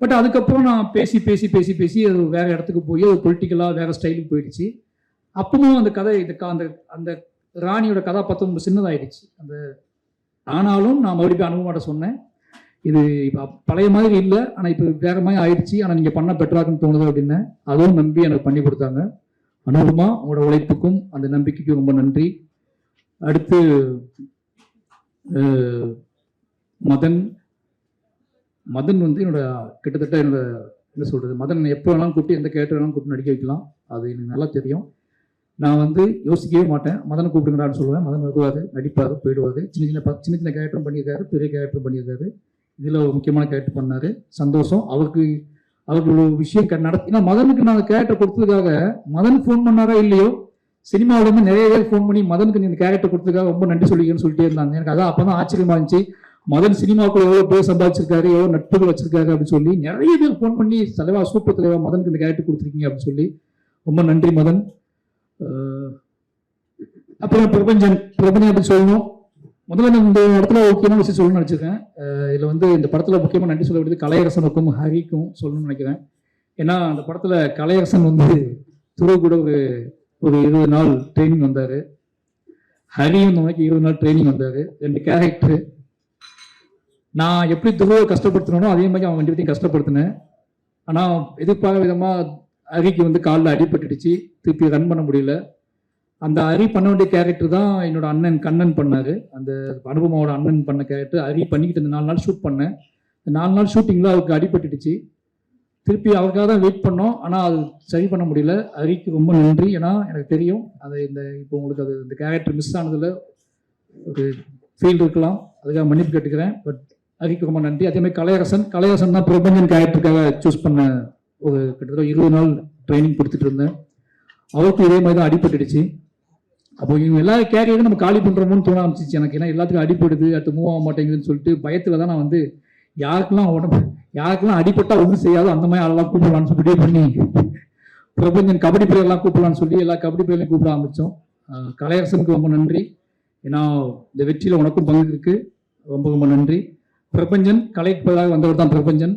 பட் அதுக்கப்புறம் நான் பேசி பேசி பேசி பேசி அது வேற இடத்துக்கு போய் அது பொலிட்டிக்கலாக வேற ஸ்டைலுக்கு போயிடுச்சு. அப்பவும் அந்த கதை அந்த அந்த ராணியோட கதாபாத்திரம் ரொம்ப சின்னதாயிடுச்சு. அந்த ஆனாலும் நான் மறுபடியும் அனுபவமாட்ட சொன்னேன், இது இப்போ பழைய மாதிரி இல்லை, ஆனால் இப்போ வேற மாதிரி ஆயிடுச்சு, ஆனால் நீங்கள் பண்ண பெட்டராகுன்னு தோணுது அப்படின்னு. அதுவும் நம்பி எனக்கு பண்ணி கொடுத்தாங்க. அனுபவமா உங்களோட உழைப்புக்கும் அந்த நம்பிக்கைக்கும் ரொம்ப நன்றி. அடுத்து மதன் வந்து என்னோட கிட்டத்தட்ட என்னோட என்ன சொல்றது, மதன் எப்போ வேணாலும் கூப்பிட்டு எந்த கேரக்டர் வேணாலும் கூப்பிட்டு நடிக்க வைக்கலாம், அது எனக்கு நல்லா தெரியும். நான் வந்து யோசிக்கவே மாட்டேன், மதனை கூப்பிடுங்கடான்னு சொல்லுவேன். மதன் வருவார், நடிப்பார், போயிடுவார். சின்ன சின்ன கேரக்டரும் பண்ணியிருக்காரு, பெரிய கேரக்டரும் பண்ணியிருக்காரு. இதில் ஒரு முக்கியமான கேரக்டர் பண்ணார், சந்தோஷம். அவருக்கு ஒரு விஷயம் நடத்தினா மதனுக்கு நான் கேரக்டர் கொடுத்ததுக்காக மதன் ஃபோன் பண்ணாரா இல்லையோ, சினிமாவிலேருந்து நிறைய பேர் ஃபோன் பண்ணி மதனுக்கு நீ இந்த கேரக்டர் கொடுத்ததுக்காக ரொம்ப நன்றி சொல்லிக்கன்னு சொல்லிட்டே இருந்தாங்க. எனக்கு அதான் அப்போ தான் ஆச்சரியமா இருந்துச்சு, மதன் சினிமாவுக்குள்ள எவ்வளோ பேர் சம்பாதிச்சிருக்காரு, எவ்வளோ நட்புகள் வச்சிருக்காரு அப்படின்னு சொல்லி நிறைய பேர் ஃபோன் பண்ணி தலைவா சூப்பர் தலைவா மதனுக்கு இந்த கேரக்டர் கொடுத்துருக்கீங்க அப்படின்னு சொல்லி ரொம்ப நன்றி மதன். அப்புறம் பிரபஞ்சன் அப்படி சொல்லணும். முதல்ல நான் இந்த இடத்துல முக்கியமான விஷயம் சொல்லணும்னு நினச்சிருக்கேன். இதில் வந்து இந்த படத்தில் முக்கியமாக நன்றி சொல்ல வேண்டியது கலையரசனுக்கும் ஹரிக்கும் சொல்லணும்னு நினைக்கிறேன். ஏன்னா அந்த படத்தில் கலையரசன் வந்து துருவ கூட ஒரு 20 நாள் ட்ரைனிங் வந்தார், ஹரியும் இந்த மாதிரி 20 நாள் ட்ரைனிங் வந்தார். 2 கேரக்டரு. நான் எப்படி துருவை கஷ்டப்படுத்தினோ அதே மாதிரி அவன் 2 பேரையும் கஷ்டப்படுத்தினேன். ஆனால் எதிர்பார்த்த விதமாக ஹரிக்கு வந்து காலில் அடிபட்டுடுச்சு, திருப்பி ரன் பண்ண முடியல. அந்த ஹரி பண்ண வேண்டிய கேரக்டர் தான் என்னோட அண்ணன் கண்ணன் பண்ணார். அந்த அனுபவமாவோட அண்ணன் பண்ண கேரக்டர் ஹரி பண்ணிக்கிட்டு இந்த 4 நாள் ஷூட் பண்ணேன். இந்த 4 நாள் ஷூட்டிங்கில் அவருக்கு அடிபட்டுடுச்சு, திருப்பி அவருக்காக தான் வெயிட் பண்ணோம், ஆனால் அது சரி பண்ண முடியல. ஹரிக்கு ரொம்ப நன்றி. ஏன்னா எனக்கு தெரியும் அது இப்போ உங்களுக்கு அது இந்த கேரக்டர் மிஸ் ஆனதில் ஒரு ஃபீல்டு இருக்கலாம், அதுக்காக மன்னிப்பு கேட்டுக்கிறேன். பட் ஹரிக்கு ரொம்ப நன்றி. அதேமாதிரி கலையரசன் தான் பிரபஞ்சன் கேரக்டருக்காக சூஸ் பண்ண ஒரு கிட்டத்தட்ட 20 நாள் ட்ரைனிங் கொடுத்துட்டு இருந்தேன். அவருக்கும் இதே மாதிரி தான் அடிபட்டுடுச்சு. அப்போ இவங்க எல்லா கேரியரும் நம்ம காலி பண்ணுறோமோன்னு தோண ஆரம்பிச்சிச்சு எனக்கு. ஏன்னா எல்லாத்துக்கும் அடிபடுது, அடுத்து மூவ் ஆக மாட்டேங்குதுன்னு சொல்லிட்டு பயத்தில் தான் நான் வந்து யாருக்கெல்லாம் அடிபட்டா ஒன்றும் செய்யாது அந்த மாதிரி ஆளெல்லாம் கூப்பிடலான்னு சொல்லி பண்ணி பிரபஞ்சன் கபடி பிளேயர்லாம் கூப்பிடலான்னு சொல்லி எல்லா கபடி பிளேயரையும் கூப்பிட ஆரம்பித்தோம். கலையரசனுக்கு ரொம்ப நன்றி. ஏன்னா இந்த வெற்றியில் உனக்கும் பங்கு இருக்கு, ரொம்ப ரொம்ப நன்றி. பிரபஞ்சன் கலைக்கு பதிலாக வந்தவர் தான் பிரபஞ்சன்.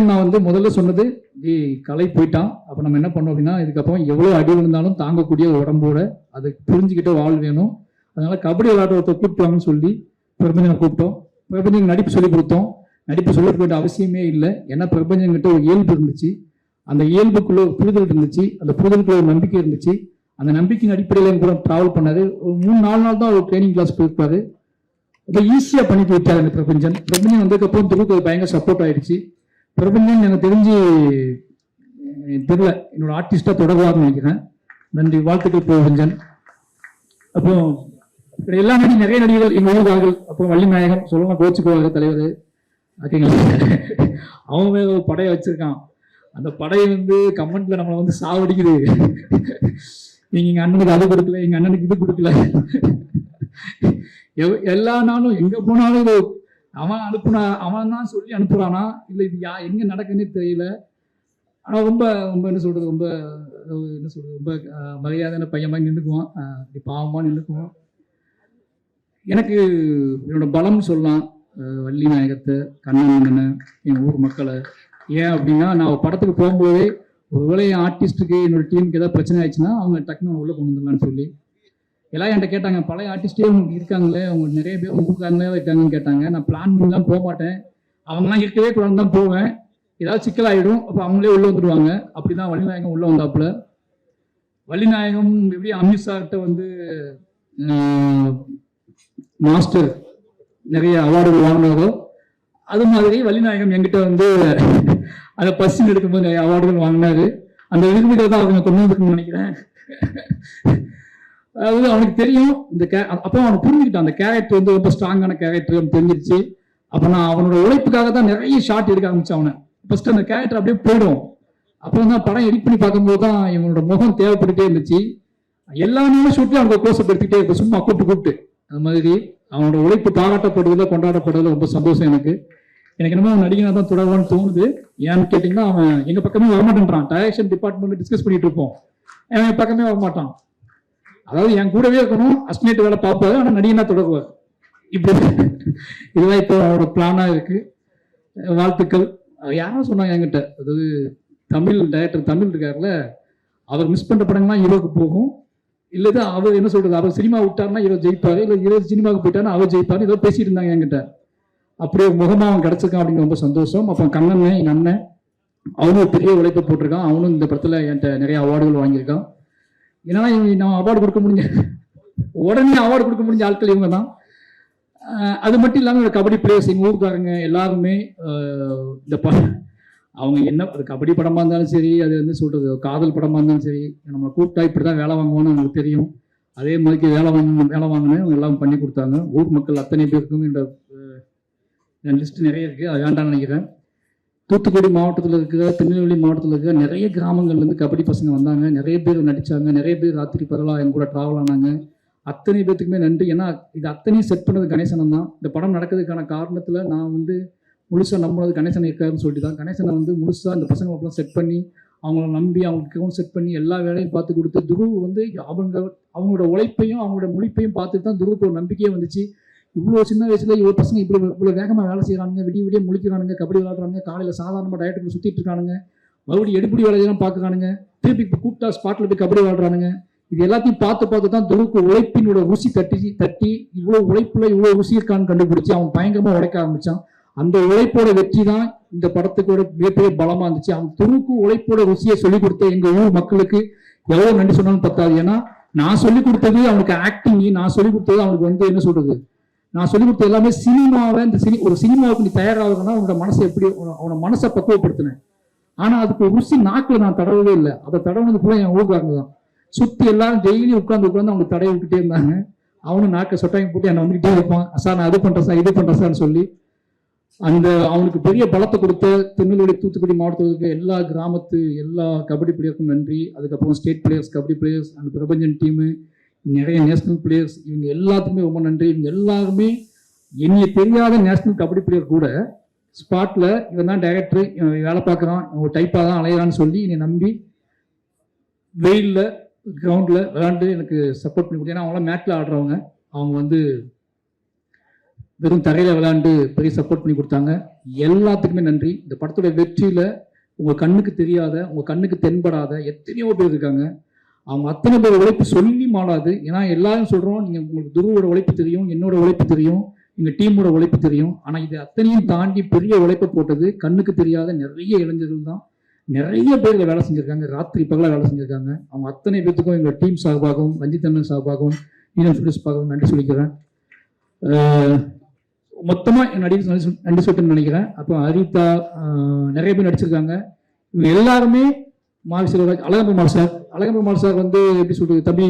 நான் வந்து முதல்ல சொன்னது கலை போயிட்டான், அப்போ நம்ம என்ன பண்ணோம் அப்படின்னா இதுக்கப்புறம் எவ்வளோ அடி விழுந்தாலும் தாங்கக்கூடிய உடம்போட அதை புரிஞ்சுக்கிட்ட வாழ் வேணும். அதனால கபடி விளையாட்டு ஒருத்தர் கூப்பிட்டாங்கன்னு சொல்லி பிரபஞ்சனை கூப்பிட்டோம். பிரபஞ்சன் நடிப்பு சொல்லிக் கொடுத்தோம். நடிப்பு சொல்லிக் வேண்டிய அவசியமே இல்லை, ஏன்னா பிரபஞ்சன்கிட்ட ஒரு இயல்பு இருந்துச்சு, அந்த இயல்புக்குள்ள ஒரு புரிதல் இருந்துச்சு, அந்த புரிதலுக்குள்ள ஒரு நம்பிக்கை இருந்துச்சு. அந்த நம்பிக்கையின் அடிப்படையில் கூட டிராவல் பண்ணாரு. ஒரு 3-4 நாள் தான் ஒரு ட்ரைனிங் கிளாஸ் போயிருப்பாரு. ரொம்ப ஈஸியாக பண்ணிட்டு விட்டாரு அந்த பிரபஞ்சன் வந்ததுக்கப்புறம் துருவுக்கு பயங்கர சப்போர்ட் ஆயிடுச்சு. பிரபஞ்சன் எனக்கு தெரிஞ்சு தெரியல, என்னோட ஆர்டிஸ்டா தொடர்பாக நினைக்கிறேன். நன்றி, வாழ்த்துக்கள் பிரபஞ்சன். அப்புறம் எல்லா நிறைய நடிகர்கள் எங்க ஊர்கள், அப்புறம் வள்ளி நாயகம் சொல்லலாம் கோச்சுக்குவாங்க தலைவர் ஓகேங்களா. அவன் வேற ஒரு படையை வச்சிருக்கான், அந்த படையை வந்து கமெண்ட்ல நம்மளை வந்து சாவடிக்குது. நீங்க எங்க அண்ணனுக்கு அது கொடுக்கல, எங்க அண்ணனுக்கு இது கொடுக்கல. எல்லா நாளும் எங்க போனாலும் இது அவன் தான் சொல்லி அனுப்புறானா இல்லை இது எங்க நடக்குன்னே தெரியல. ஆனா ரொம்ப ரொம்ப என்ன சொல்றது, ரொம்ப மரியாதையான பையன் மாதிரி நின்றுக்குவான், பாவமா நின்றுக்குவான். எனக்கு என்னோட பலம்னு சொல்லலாம் வள்ளி நாயகத்தை, கண்ணன், என் ஊர் மக்களை. ஏன் அப்படின்னா நான் படத்துக்கு போகும்போதே ஒருவேளை என் ஆர்டிஸ்ட்டுக்கு என்னோட டீமுக்கு ஏதாவது பிரச்சனை ஆயிடுச்சுன்னா அவங்க டக்குன்னு உள்ள கொண்டு வந்துடலான்னு சொல்லி எல்லாம் என்கிட்ட கேட்டாங்க. பழைய ஆர்டிஸ்டே உங்களுக்கு இருக்காங்களே, அவங்க நிறைய பேர் உங்களுக்காங்களே இருக்காங்கன்னு கேட்டாங்க. நான் பிளான் பண்ணி தான் போக மாட்டேன், அவங்களாம் இருக்கவே கூடாதுன்னு தான் போவேன். ஏதாவது சிக்கலாயிடும், அப்போ அவங்களே உள்ளே வந்துடுவாங்க. அப்படிதான் வள்ளிநாயகம் உள்ளே வந்தாப்புல. வள்ளிநாயகம் எப்படி அமித்ஷாக்கிட்ட வந்து மாஸ்டர் நிறைய அவார்டுகள் வாங்கினாரோ அது மாதிரி வள்ளிநாயகம் என்கிட்ட வந்து அதை பர்சன் எடுக்கும்போது நிறைய அவார்டுகள் வாங்கினாரு. அந்த விருதுகளை தான் அவங்க கொண்டு வந்துருக்குன்னு நினைக்கிறேன். அதாவது அவனுக்கு தெரியும் இந்த அப்போ அவனை புரிஞ்சுக்கிட்டான், அந்த கேரக்டர் வந்து ரொம்ப ஸ்ட்ராங்கான கேரக்டர் தெரிஞ்சிருச்சு. அப்போ நான் அவனோட உழைப்புக்காக தான் நிறைய ஷார்ட் எடுக்க ஆரம்பிச்சேன். அவனை ஃபர்ஸ்ட் அந்த கேரக்டர் அப்படியே போயிடும். அப்புறம் தான் படம் எடிட் பண்ணி பார்க்கும்போது தான் இவனோட முகம் தேவைப்பட்டுட்டே இருந்துச்சு. எல்லா நாளும் ஷூட்லையும் அவனுக்கு க்ளோஸ்அப் எடுத்துக்கிட்டே இருக்கும், சும்மா கூப்பிட்டு அது மாதிரி அவனோட உழைப்பு பாராட்டப்படுவதில் கொண்டாடப்படுவதில் ரொம்ப சந்தோஷம் எனக்கு. என்னமோ அவன் நடிகனாக தான் தொடர்பான்னு தோணுது. ஏன்னு கேட்டிங்கன்னா அவன் எங்கள் பக்கமே வரமாட்டேன்றான். டைரக்ஷன் டிபார்ட்மெண்ட் டிஸ்கஸ் பண்ணிட்டு இருப்போம், என் பக்கமே வரமாட்டான். அதாவது என் கூடவே இருக்கணும், அஸ்னேட் வேலை பார்ப்பாரு, ஆனால் நடிகனா தொடருவார். இப்படி இதெல்லாம் இப்போ அவரோட பிளானாக இருக்கு. வாழ்த்துக்கள். யாரும் சொன்னாங்க என்கிட்ட, அதாவது தமிழ் டைரக்டர் தமிழ் இருக்காருல்ல, அவர் மிஸ் பண்ணுற படங்கள்லாம் ஹீரோக்கு போகும், இல்லது அவர் என்ன சொல்றது, அவர் சினிமா விட்டாருன்னா ஹீரோ ஜெயிப்பாரு, இல்லை ஹீரோ சினிமாவுக்கு போயிட்டாருன்னா அவர் ஜெயிப்பாரு, ஏதோ பேசிட்டு இருந்தாங்க என்கிட்ட. அப்படியே முகமாக அவன் கிடச்சிருக்கான் அப்படின்னு ரொம்ப சந்தோஷம். அப்போ கண்ணன் எங்கள் அண்ணன், அவனும் பெரிய உழைப்பை போட்டிருக்கான். அவனும் இந்த படத்தில் என்கிட்ட நிறைய அவார்டுகள் வாங்கியிருக்கான். ஏன்னா நான் அவார்டு கொடுக்க முடிஞ்ச உடனே அவார்டு கொடுக்க முடிஞ்ச ஆட்கள் இவங்க தான். அது மட்டும் இல்லாமல் கபடி பிளேயர்ஸ் எங்கள் ஊருக்காரங்க எல்லாருமே இந்த அவங்க என்ன அது கபடி படமாக இருந்தாலும் சரி, அது வந்து சொல்கிறது காதல் படமாக இருந்தாலும் சரி, நம்மளை கூப்பிட்டா இப்படி தான் வேலை வாங்குவோன்னு அவங்களுக்கு தெரியும். அதே மாதிரி வேலை வாங்கினேன் அவங்க எல்லாம் பண்ணி கொடுத்தாங்க. ஊர் மக்கள் அத்தனை பேருக்கும் இந்த லிஸ்ட் நிறைய இருக்குது, அது வேண்டாம்னு நினைக்கிறேன். தூத்துக்குடி மாவட்டத்தில் இருக்கிற, திருநெல்வேலி மாவட்டத்தில் இருக்கிற நிறைய கிராமங்கள்லேருந்து கபடி பசங்க வந்தாங்க. நிறைய பேர் நடித்தாங்க, நிறைய பேர் ராத்திரி பகலாக என் கூட ட்ராவல் ஆனாங்க. அத்தனை பேர்த்துக்குமே நன்றி. ஏன்னா இது அத்தனையும் செட் பண்ணது கணேசனம் தான். இந்த படம் நடக்கிறதுக்கான காரணத்தில் நான் வந்து முழுசாக நம்பினது கணேசன் இருக்காருன்னு சொல்லிட்டு தான். கணேசனை வந்து முழுசாக இந்த பசங்களுக்கெல்லாம் செட் பண்ணி, அவங்கள நம்பி அவங்களுக்கு செட் பண்ணி எல்லா வேலையும் பார்த்து கொடுத்து, துருவ் வந்து அவங்களோட உழைப்பையும் அவங்களோட முழிப்பையும் பார்த்துட்டு தான் துருவுக்கு ஒரு நம்பிக்கையே வந்துச்சு. இவ்வளோ சின்ன வயசுல இவ்வளோ பசங்க இவ்வளோ வேகமாக வேலை செய்கிறானுங்க, விடிய முழிக்கிறானுங்க, கபடி விளையாடுறாங்க, காலையில் சாதாரணமாக டயட்டுக்குள்ள சுற்றிட்டு இருக்கானுங்க, மறுபடியும் எடுப்படி வேலையெல்லாம் பார்க்குறானுங்க, திருப்பி இப்போ கூப்பிட்டா ஸ்பாட்டில் போய் கபடி விளையாடுறானுங்க. இது எல்லாத்தையும் பார்த்து தான் துருவுக்கு உழைப்பினோட ருசி தட்டி இவ்வளோ உழைப்புல இவ்வளோ ருசி இருக்கான்னு கண்டுபிடிச்சி அவன் பயங்கரமாக உழைக்க ஆரம்பிச்சான். அந்த உழைப்போட வெற்றி தான் இந்த படத்துக்கு மிகப்பெரிய பலமாக இருந்துச்சு. அவன் துருவுக்கு உழைப்போட ருசியை சொல்லிக் கொடுத்த எங்கள் ஊர் மக்களுக்கு எவ்வளோ நன்றி சொன்னாலும் பத்தாது. ஏன்னா நான் சொல்லிக் கொடுத்தது அவனுக்கு ஆக்டிங், நான் சொல்லிக் கொடுத்தது அவனுக்கு வந்து என்ன சொல்றது, நான் சொல்லிக் கொடுத்த எல்லாமே சினிமாவை, இந்த ஒரு சினிமாவுக்கு நீ தயாராகணும்னா அவனோட மனசை எப்படி, அவனோட மனசை பக்குவப்படுத்தினேன். ஆனா அதுக்கு ருசி நாக்கில் நான் தடவவே இல்லை. அதை தடவுனது கூட என் ஊருக்காரங்க தான். சுற்றி எல்லாரும் டெய்லி உட்காந்து அவங்க தடவை விட்டுட்டே இருந்தாங்க. அவனு நாக்கை சொட்டாங்க போட்டு என்னை வந்துக்கிட்டே இருப்பான், சார் நான் அது பண்றேன் சார், இது பண்றேன் சார்னு சொல்லி. அந்த அவனுக்கு பெரிய பலத்தை கொடுத்த திருநெல்வேலி தூத்துக்குடி மாவட்டத்தில் இருக்க எல்லா கிராமத்து எல்லா கபடி பிளேயருக்கும் நன்றி. அதுக்கப்புறம் ஸ்டேட் பிளேயர்ஸ், கபடி பிளேயர்ஸ், அந்த பிரபஞ்சன் டீமு, நிறைய நேஷனல் பிளேயர்ஸ், இவங்க எல்லாத்துக்குமே ரொம்ப நன்றி. இவங்க எல்லாருமே என்னைய தெரியாத நேஷனல் கபடி பிளேயர் கூட ஸ்பாட்டில் இவன் தான் டைரக்டர், வேலை பார்க்குறான், ஒரு டைப்பாக தான் அலையிறான்னு சொல்லி என்னை நம்பி வெயிலில் கிரவுண்டில் விளையாண்டு எனக்கு சப்போர்ட் பண்ணி கொடுத்தேன். ஏன்னா அவங்களாம் மேட்டில் ஆடுறவங்க, அவங்க வந்து வெறும் தரையில் விளையாண்டு பெரிய சப்போர்ட் பண்ணி கொடுத்தாங்க. எல்லாத்துக்குமே நன்றி. இந்த படத்தோட வெற்றியில் உங்கள் கண்ணுக்கு தெரியாத, உங்கள் கண்ணுக்கு தென்படாத எத்தனையோ பேர் இருக்காங்க. அவங்க அத்தனை பேர் உழைப்பு சொல்லி மாடாது. ஏன்னா எல்லாரும் சொல்கிறோம், நீங்கள் உங்களுக்கு துருவோட உழைப்பு தெரியும், என்னோட உழைப்பு தெரியும், எங்கள் டீமோட உழைப்பு தெரியும். ஆனால் இது அத்தனையும் தாண்டி பெரிய உழைப்பை போட்டது கண்ணுக்கு தெரியாத நிறைய இளைஞர்கள் தான். நிறைய பேர் வேலை செஞ்சுருக்காங்க, ராத்திரி பகலாக வேலை செஞ்சுருக்காங்க. அவங்க அத்தனை பேர்த்துக்கும் எங்கள் டீம் சார்பாகவும், ரஞ்சித் அண்ணன் சார்பாகவும், ஈனம் சுரேஷ்பாகவும் நன்றி சொல்லிக்கிறேன். மொத்தமாக நடிகர் நன்றி சொல்லிட்டுன்னு நினைக்கிறேன். அப்புறம் அரிதா, நிறைய பேர் நடிச்சிருக்காங்க. இவங்க எல்லாருமே மாவி செல்வராஜ், அழகம்பெருமாள் சார் வந்து எப்படி சொல்றது, தம்பி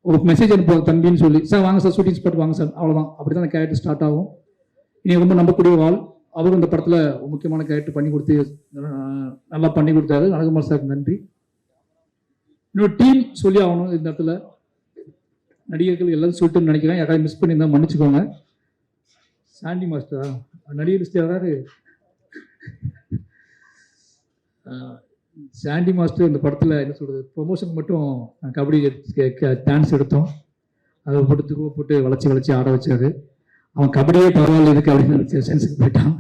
ஒரு மெசேஜ் அனுப்புவாங்க தம்பின்னு சொல்லி, சார் வாங்க சார் ஷூட்டிங் ஸ்பாட் வாங்க சார், அவ்வளோதான். அப்படி தான் அந்த கேரக்டர் ஸ்டார்ட் ஆகும். இனி ரொம்ப நம்பக்கூடிய ஆள். அவரும் இந்த படத்தில் முக்கியமான கேரக்டர் பண்ணி கொடுத்து நல்லா பண்ணி கொடுத்தாரு. அழகம்பெருமாள் சாருக்கு நன்றி. இன்னொரு டீம் சொல்லி ஆகணும். இந்த இடத்துல நடிகர்கள் எல்லாரும் சொல்லிட்டு நினைக்கிறேன், யாராவது மிஸ் பண்ணியிருந்தா மன்னிச்சுக்கோங்க. சாண்டி மாஸ்டரா நடிகர் லிஸ்ட் யாராரு? சாண்டி மாஸ்டர் இந்த படத்தில் என்ன சொல்கிறது, ப்ரொமோஷன் மட்டும் கபடி டான்ஸ் எடுத்தோம், அதை போட்டு துருவ போட்டு வளைச்சி ஆட வச்சாரு. அவன் கபடியே பரவாயில்ல இருக்கு அப்படின்னு நினச்சி சென்ஸுக்கு போயிட்டான்.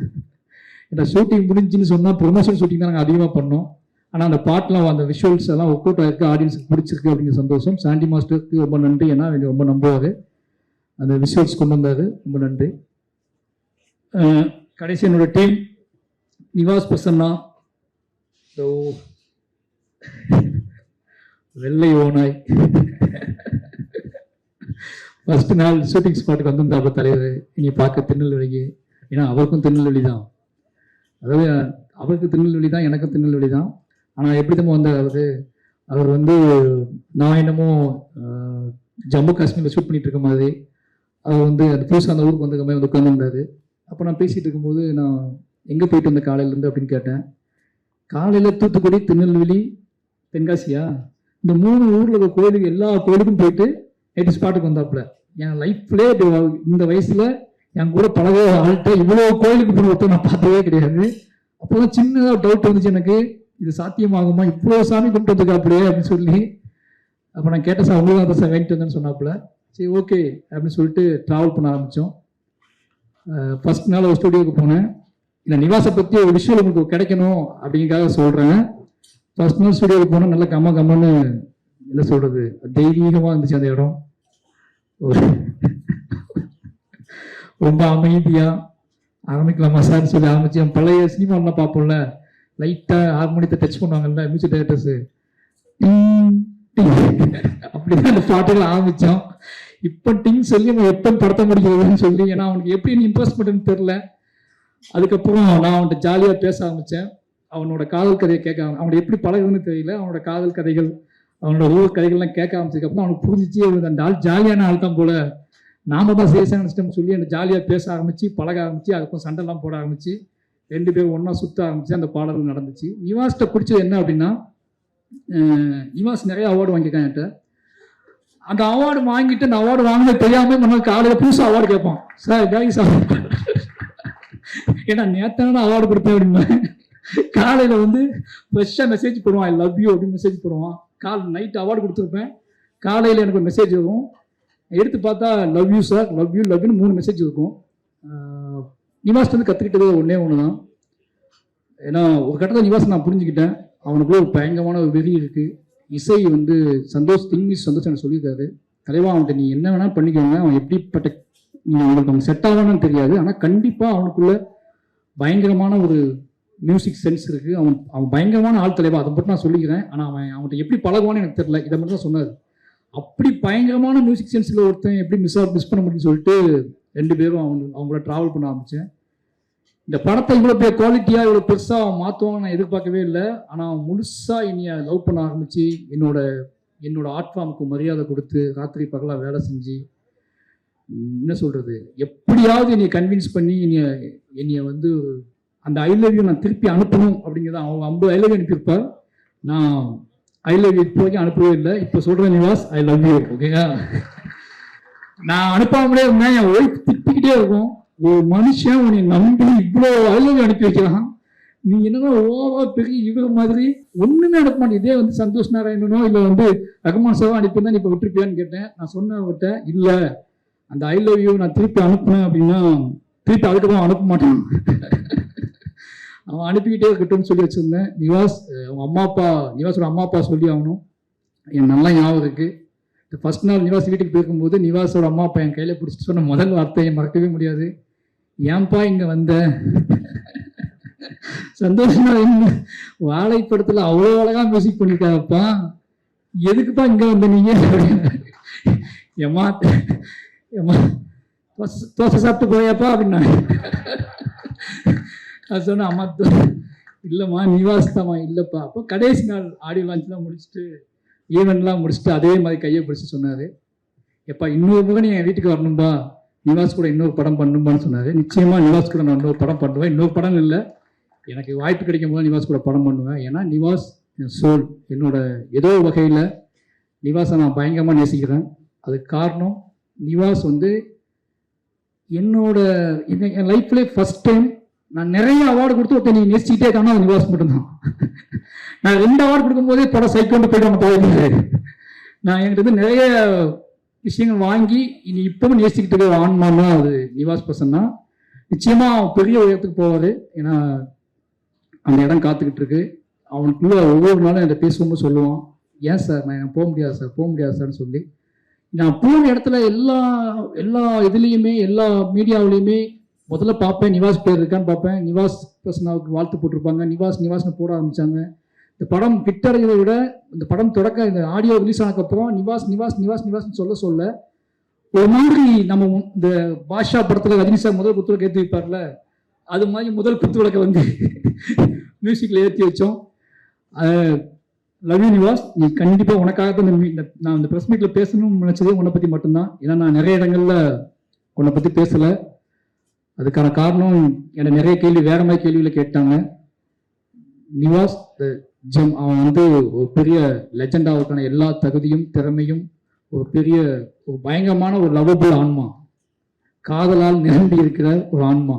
ஏன்னா ஷூட்டிங் முடிஞ்சுன்னு சொன்னால் ப்ரொமோஷன் ஷூட்டிங் தான் நாங்கள் அதிகமாக பண்ணோம். ஆனால் அந்த பாட்டெலாம், அந்த விஷுவல்ஸ் எல்லாம் ஒர்க் அவுட் ஆயிருக்கு, ஆடியன்ஸுக்கு பிடிச்சிருக்கு அப்படிங்கிற சந்தோஷம். சாண்டி மாஸ்டருக்கு ரொம்ப நன்றி. ஏன்னா ரொம்ப நம்புவார், அந்த விஷுவல்ஸ் கொண்டு வந்தார், ரொம்ப நன்றி. கடைசி என்னோட டீம் நிவாஸ் பிரசன்னா, வெள்ளை ஓனாய், ஃபர்ஸ்ட் நாள் ஷூட்டிங் ஸ்பாட்டுக்கு வந்திருந்தாப்ப தலைவர் இனி பார்க்க திருநெல்வேலிக்கு. ஏன்னா அவருக்கும் திருநெல்வேலி தான், அதாவது அவருக்கு திருநெல்வேலி தான், எனக்கும் திருநெல்வேலி தான். ஆனால் எப்படி தான் வந்தார் அவர் வந்து நான் என்னமோ ஜம்மு காஷ்மீரில் ஷூட் பண்ணிட்டு இருக்க மாதிரி, அவர் வந்து அந்த புதுசாக அந்த ஊருக்கு வந்த மாதிரி வந்து உட்காந்துருந்தாரு. அப்போ நான் பேசிகிட்டு இருக்கும்போது, நான் எங்கே போயிட்டு வந்தேன் காலையிலேருந்து அப்படின்னு கேட்டேன். காலையில் தூத்துக்குடி, திருநெல்வேலி, தென்காசியா, இந்த 3 ஊரில் இருக்க கோயிலுக்கு எல்லா கோயிலுக்கும் போயிட்டு நைட்டு ஸ்பாட்டுக்கு வந்தாப்புல. என் லைஃப்லேயே இந்த வயசில் என் கூட பழக ஆள்கிட்ட இவ்வளோ கோயிலுக்கு போன ஒருத்தர் நான் பார்த்ததே கிடையாது. அப்போதான் சின்னதாக டவுட் வந்துச்சு எனக்கு, இது சாத்தியமாகுமா, இவ்வளோ சாமி கும்பிட்டு வந்துருக்காப்புலையே அப்படின்னு சொல்லி. அப்போ நான் கேட்டேன், சார் உங்களுக்கு தான் சார் வேண்டிட்டு வந்தேன்னு சொன்னாப்புல. சரி ஓகே அப்படின்னு சொல்லிட்டு ட்ராவல் பண்ண ஆரம்பித்தோம். ஃபர்ஸ்ட் நாள் ஒரு ஸ்டுடியோவுக்கு போனேன். இந்த நிவாஸை பற்றி ஒரு விஷயம் உங்களுக்கு கிடைக்கணும் அப்படிங்கிறதுக்காக சொல்கிறேன். ஃபர்ஸ்ட் நாள் ஸ்டுடியோவுக்கு போனால் நல்லா கம்மன்னு என்ன சொல்கிறது, தெய்வீகமாக இருந்துச்சு அந்த இடம். ரொம்ப அமைதியாக ஆரம்பிக்கலாமா சார்னு சொல்லி ஆரம்பிச்சு, பழைய சினிமாலாம் பார்ப்போம்ல, லைட்டாக ஹார்மோனியத்தை டச் பண்ணுவாங்கல்ல மியூசிக் டைரக்டர்ஸு, அப்படிதான் அந்த பாட்டுகள் ஆரம்பித்தோம். இப்போ டிங் சொல்லி அவன் எப்போ படத்த முடிக்கிறதுன்னு சொல்லி, ஏன்னா அவனுக்கு எப்படி இம்ப்ரெஸ் பண்ணுன்னு தெரில. அதுக்கப்புறம் நான் அவன்கிட்ட ஜாலியாக பேச ஆரம்பித்தேன். அவனோட காதல் கதையை கேட்க, அவனை எப்படி பழகுதுன்னு தெரியல, அவனோட காதல் கதைகள், அவனோட ஒவ்வொரு கதைகள்லாம் கேட்க ஆரம்பிச்சதுக்கப்புறம் அவனுக்கு புரிஞ்சிச்சு அந்த ஆள் ஜாலியான ஆள் தான் போல, நாம தான் சேஷன் நினைச்சிட்டோம்னு சொல்லி எனக்கு ஜாலியாக பேச ஆரம்பிச்சு, பழக ஆரம்பிச்சு, அதுக்கும் சண்டைலாம் போட ஆரம்பிச்சு, 2 பேரும் ஒன்றா சுற்ற ஆரம்பிச்சு, அந்த பாடல்கள் நடந்துச்சு. நிவாஸ்கிட்ட பிடிச்சது என்ன அப்படின்னா, நிவாஸ் நிறைய அவார்டு வாங்கியிருக்கான் என்கிட்ட. அந்த அவார்டு வாங்கிட்டு அந்த அவார்டு வாங்கினது தெரியாமல் முன்னாள் காலையில் புதுசாக அவார்டு கேட்பான். சார் கைஸ் ஏன்னா நேத்தான அவார்டு கொடுத்தேன் அப்படின்னா, காலையில் வந்து ஃப்ரெஷ்ஷாக மெசேஜ் போடுவான், ஐ லவ் யூ அப்படின்னு மெசேஜ் போடுவான். நைட்டு அவார்டு கொடுத்துருப்பேன், காலையில் எனக்கு ஒரு மெசேஜ் வரும், எடுத்து பார்த்தா லவ் யூ சார், லவ் யூன்னு 3 மெசேஜ் இருக்கும். நிவாஸ் வந்து கற்றுக்கிட்டது ஒன்று தான். ஏன்னா ஒரு கட்டத்தில் நிவாஸ் நான் புரிஞ்சுக்கிட்டேன், அவனுக்குள்ள ஒரு பயங்கரமான ஒரு வெறி இருக்குது. இசை வந்து சந்தோஷம் எனக்கு சொல்லியிருக்காரு, தலைவா அவன்கிட்ட நீ என்ன வேணால் பண்ணிக்கோங்க, அவன் எப்படிப்பட்ட உங்களுக்கு அவன் செட் ஆகணும்னு தெரியாது, ஆனால் கண்டிப்பாக அவனுக்குள்ள பயங்கரமான ஒரு மியூசிக் சென்ஸ் இருக்குது, அவன் பயங்கரமான ஆள் தலைவா, அதை மட்டும் நான் சொல்லிக்கிறேன். ஆனால் அவன்கிட்ட எப்படி பழகுவான்னு எனக்கு தெரியல, இதை மட்டும் தான் சொன்னார். அப்படி பயங்கரமான மியூசிக் சென்ஸில் ஒருத்தன் எப்படி மிஸ் பண்ண முடியும்னு சொல்லிட்டு 2 பேரும் அவங்கள ட்ராவல் பண்ண ஆரம்பித்தேன். இந்த படத்தை இவ்வளோ குவாலிட்டியாக இவ்வளோ பெருசாக அவன் மாற்றுவான்னு நான் எதிர்பார்க்கவே இல்லை. ஆனால் அவன் முழுசாக என்னைய லவ் பண்ண ஆரம்பித்து என்னோட ஆர்ட் ஃபார்முக்கு மரியாதை கொடுத்து ராத்திரி பகலாக வேலை செஞ்சு, என்ன சொல்கிறது, எப்படியாவது என்னை கன்வின்ஸ் பண்ணி என்னைய வந்து அந்த ஐ லவ் யூ நான் திருப்பி அனுப்பணும் அப்படிங்கிறத அவங்க 50 ஐ லவ் யூ அனுப்பியிருப்பார். நான் ஐ லவ் யூ இப்போதைக்கு அனுப்பவே இல்லை. இப்போ சொல்கிறேன் நிவாஸ், ஐ லவ் யூ. ஓகேங்களா? நான் அனுப்பாமலே இருந்தேன், என் ஒய்ஃப் திட்டிக்கிட்டே இருக்கும், ஒரு மனுஷன் உன்னை நம்பி இவ்வளோ ஐ லவ் யூ அனுப்பி வைக்கிறான், நீ என்னன்னா ஓவா பெரிய இவர மாதிரி ஒன்றுமே அனுப்ப மாட்டேன். இதே வந்து சந்தோஷ் நாராயணனோ இல்லை வந்து ரகுமான் சாரோ அனுப்பியிருந்தா நீ இப்போ விட்டுருப்பியான்னு கேட்டேன். நான் சொன்னவர்கிட்ட, இல்லை அந்த ஐ லவ் யூ நான் திருப்பி அனுப்புனேன் அப்படின்னா திருப்பி அதுக்கப்புறம் அனுப்ப மாட்டான், அவன் அனுப்பிக்கிட்டே இருக்கட்டும்னு சொல்லி வச்சுருந்தேன். நிவாஸோட அம்மா அப்பா சொல்லி ஆகணும், என் நல்லா ஞாபகம் இருக்குது. இந்த ஃபர்ஸ்ட் நாள் நிவாஸ் வீட்டுக்கு போயிருக்கும்போது நிவாஸோட அம்மா அப்பா என் கையில் பிடிச்சிட்டு சொன்ன முதல் வார்த்தையை மறக்கவே முடியாது, ஏன்பா இங்கே வந்த, சந்தோஷமா என்ன வாழைப்படத்தில் அவ்வளோ அழகாக மியூசிக் பண்ணியிருக்காப்பா, எதுக்குப்பா இங்கே வந்த நீங்க, ஏமா தோசை சாப்பிட்டு போயாப்பா அப்படின்னா, அது சொன்ன அம்மா இல்லைம்மா நிவாஸ் தாம்மா, இல்லைப்பா. அப்போ கடைசி நாள் ஆடியோ லான்ச்லாம் முடிச்சுட்டு ஈவெண்ட்லாம் முடிச்சுட்டு அதே மாதிரி கையை பிடிச்சி சொன்னார், எப்பா இன்னொரு முறை நீ என் வீட்டுக்கு வரணும்பா, நிவாஸ் கூட இன்னொரு படம் பண்ணும்பான்னு சொன்னார். நிச்சயமாக நிவாஸ் கூட நான் இன்னொரு படம் பண்ணுவேன், இன்னொரு படம் இல்லை, எனக்கு வாய்ப்பு கிடைக்கும் போது நிவாஸ் கூட படம் பண்ணுவேன். ஏன்னா நிவாஸ் என் சோல், என்னோட ஏதோ வகையில் நிவாஸை நான் பயங்கரமாக நேசிக்கிறேன். அதுக்கு காரணம் நிவாஸ் வந்து என் லைஃப்லேயே ஃபஸ்ட் டைம் நான் நிறைய அவார்டு கொடுத்து ஒருத்தர் நீ நேசிச்சுட்டே இருக்கானா அது நிவாஸ் மட்டும்தான். நான் 2 அவார்டு கொடுக்கும்போதே படம் சைக்கொண்டு போயிட்டு அவன் போயிருந்தேன். நான் என்கிட்ட வந்து நிறைய விஷயங்கள் வாங்கி இனி இப்பவும் நேசிக்கிட்டு இருக்க ஆன்மானா அது நிவாஸ் பர்சன் தான். நிச்சயமா அவன் பெரிய உயரத்துக்கு போவார், ஏன்னா அந்த இடம் காத்துக்கிட்டு இருக்கு. அவனுக்குள்ள ஒவ்வொரு நாளும் என்கிட்ட பேசும்போது சொல்லுவான், ஏன் சார் நான் போக முடியாது சார்னு சொல்லி. நான் போன இடத்துல எல்லா இதுலேயுமே எல்லா மீடியாவிலையுமே முதல்ல பார்ப்பேன், நிவாஸ் பேர் இருக்கான்னு பார்ப்பேன், நிவாஸ் பர்சனாவுக்கு வாழ்த்து போட்டிருப்பாங்க, நிவாஸ்னு போட ஆரம்பித்தாங்க. இந்த படம் கிட்டடைகிறத விட இந்த படம் தொடக்க இந்த ஆடியோ ரிலீஸ் ஆனதுக்கப்புறம் நிவாஸ்னு சொல்ல ஒரு மாதிரி நம்ம இந்த பாஷா படத்தில் ரஜினி சார் முதல் குத்துவிளக்கு ஏற்றி வைப்பார்ல, அது மாதிரி முதல் குத்துவிளக்கை வந்து மியூசிக்கில் ஏற்றி வச்சோம். லவ் யூ நிவாஸ், நீ கண்டிப்பாக உனக்காக நான் இந்த ப்ரெஸ் மீட்டில் பேசணும்னு நினச்சதே உன்னை பற்றி மட்டும்தான். ஏன்னா நான் நிறைய இடங்களில் உன்னை பற்றி பேசலை, அதுக்கான காரணம் என்னை நிறைய கேள்வி வேற மாதிரி கேள்வியில கேட்டாங்க. நிவாஸ் ஜெம், அவன் வந்து ஒரு பெரிய லெஜெண்டாவுக்கான எல்லா தகுதியும் திறமையும், ஒரு பயங்கரமான ஒரு லவபிள் ஆன்மா, காதலால் நிரம்பி இருக்கிற ஒரு ஆன்மா.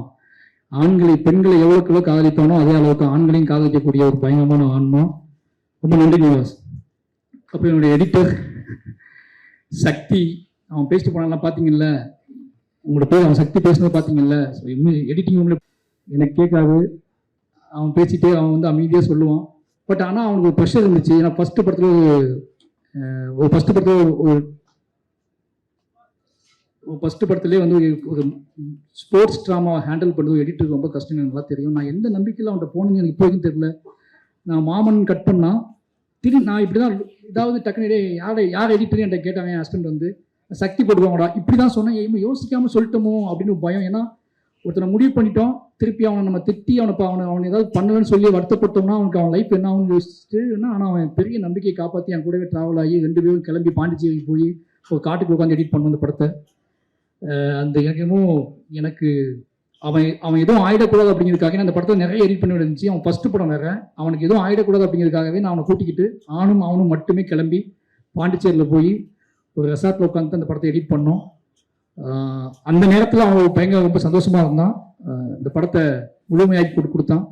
பெண்களை எவ்வளவுக்கு காதலித்தானோ அதே அளவுக்கு ஆண்களையும் காதலிக்கக்கூடிய ஒரு பயங்கரமான ஆன்மா. ரொம்ப நன்றி நிவாஸ். அப்புறம் என்னுடைய எடிட்டர் சக்தி, அவன் பேசிட்டு போனாலாம் பார்த்தீங்கல்ல, உங்களோட பேர் அவன் சக்தி பேசுனது பார்த்தீங்கல்ல, இன்னும் எடிட்டிங் ரூமில் எனக்கு கேட்காது, அவன் பேசிட்டே அவன் வந்து அமைதியாக சொல்லுவான். பட் ஆனால் அவனுக்கு ஒரு ப்ரெஷர் இருந்துச்சு. ஏன்னா ஃபஸ்ட்டு படத்துலேயே வந்து ஒரு ஸ்போர்ட்ஸ் ட்ராமாவை ஹேண்டில் பண்ணுறது எடிட்டருக்கு ரொம்ப கஷ்டம், எனக்கு நல்லா தெரியும். நான் எந்த நம்பிக்கையில் அவன்கிட்ட போனேன்னு எனக்கு இப்போ வரைக்கும் தெரியல. நான் மாமன் கட் பண்ணால் நான் இப்படி தான் ஏதாவது டக்குனே யார் எடிட்டர் என்கிட்ட கேட்டாங்க. என் ஹஸ்பண்ட் வந்து சக்தி போட்டுவாங்கடா இப்படி தான் சொன்னேன், யோசிக்காமல் சொல்லிட்டோமோ அப்படின்னு பயம். ஏன்னா ஒருத்தனை முடிவு பண்ணிட்டோம், திருப்பி அவனை நம்ம திட்டி அவனை ஏதாவது பண்ணுவேன்னு சொல்லி வருத்தப்பட்டோம்னா அவனுக்கு அவன் லைஃப் என்ன ஆகும்னு யோசிச்சுட்டு ஆனால் அவன் பெரிய நம்பிக்கையை காப்பாற்றி என் கூடவே ட்ராவல் ஆகி 2 பேரும் கிளம்பி பாண்டிச்சேரிக்கு போய் ஒரு காட்டுக்கு உட்காந்து எடிட் பண்ணுவோம் அந்த படத்தை. அந்த எனக்கு அவன் எதுவும் ஆயிடக்கூடாது அப்படிங்கிறதுக்காக அந்த படத்தை நிறைய எடிட் பண்ணி இருந்துச்சு. அவன் ஃபஸ்ட்டு படம் வேற, அவனுக்கு எதுவும் ஆயிடக்கூடாது அப்படிங்கிறதுக்காகவே நான் அவனை கூட்டிக்கிட்டு அவனும் மட்டுமே கிளம்பி பாண்டிச்சேரியில் போய் ஒரு ரெசார்ட்டில் உட்காந்து அந்த படத்தை எடிட் பண்ணோம். அந்த நேரத்தில் அவன் பயங்கர ரொம்ப சந்தோஷமாக இருந்தான். இந்த படத்தை முழுமையாக்கி கொடுத்தான்.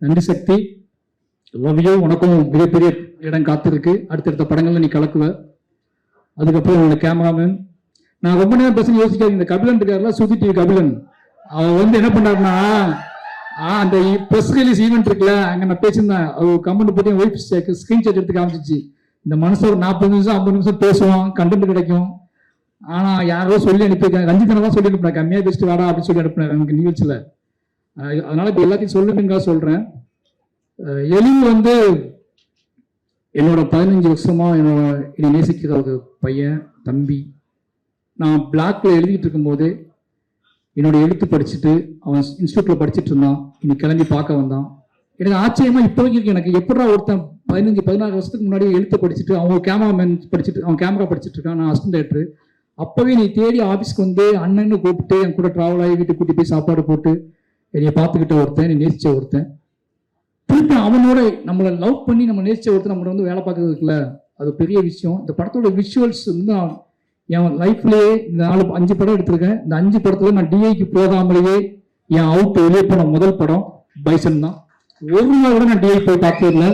நன்றி சக்தி, லவ் யூ. உனக்கும் மிகப்பெரிய இடம் காத்திருக்கு, அடுத்தடுத்த படங்கள்ல நீ கலக்குவ. அதுக்கப்புறம் உங்களோட கேமராமேன், நான் ரொம்ப நேரம் பேச யோசிக்காது. இந்த கபிலன் இருக்காருல, சுதி டிவி கபிலன், அவன் வந்து என்ன பண்ணாருன்னா அந்த ப்ரெஸ் ரிலீஸ் ஈவெண்ட் இருக்குல்ல, அங்கே நான் பேசியிருந்தேன். அவர் கமெண்ட் போட்டு என் ஒய்ஃப் ஸ்க்ரீன்ஷாட் எடுத்து காமிச்சிச்சு. இந்த மனுஷன் ஒரு 40 நிமிஷம் 50 நிமிஷம் பேசுவான், கண்டென்ட் கிடைக்கும். ஆனால் யாரோ சொல்லி அனுப்பியிருக்காங்க, ரஞ்சிதனெல்லாம் சொல்லி அனுப்பினா கம்மியாக பெஸ்ட் வாடா அப்படின்னு சொல்லி அனுப்பினார் எனக்கு நிகழ்ச்சியில். அதனால இப்போ எல்லாத்தையும் சொல்லுங்க சொல்கிறேன். எழில் வந்து என்னோட 15 வருஷமா என்னை நேசிக்கிற ஒரு பையன், தம்பி. நான் பிளாக்ல எழுதிட்டு இருக்கும்போது என்னோட எழுத்து படிச்சுட்டு அவன் இன்ஸ்டியூட்ல படிச்சுட்டு இருந்தான். இன்னைக்கு கிளம்பி பார்க்க வந்தான். எனக்கு ஆச்சரியமா இப்போ வரைக்கும் எனக்கு எப்படா ஒருத்தன் 15-16 வருஷத்துக்கு முன்னாடி எழுத்து படிச்சுட்டு அவன் கேமராமேன் படிச்சுட்டு அவன் கேமரா படிச்சுட்டு இருக்கான், நான் அசிஸ்டன்ட் டைரக்டர். அப்பவே நீ தேடி ஆஃபீஸ்க்கு வந்து அண்ணன்னு கூப்பிட்டு என் கூட ட்ராவல் ஆகி வீட்டுக்கு கூட்டி போய் சாப்பாடு போட்டு என்னைய பார்த்துக்கிட்ட ஒருத்தன், நீ நேசிச்ச ஒருத்தன். திருப்பி அவனோட நம்மளை லவ் பண்ணி நம்ம நேசிச்ச ஒருத்தர் நம்மளை வந்து வேலை பார்க்கறது இருக்குல்ல, அது பெரிய விஷயம். இந்த படத்தோட விஷுவல்ஸ் வந்து என் லைஃப்லேயே இந்த 4-5 படம் எடுத்திருக்கேன். இந்த 5 படத்துல நான் டிஐக்கு போகாமலேயே என் அவுட் வெளியே போன முதல் படம் பைசன் தான். ஒரு நாள் கூட நான் டிஐ போய் பார்த்ததில்ல.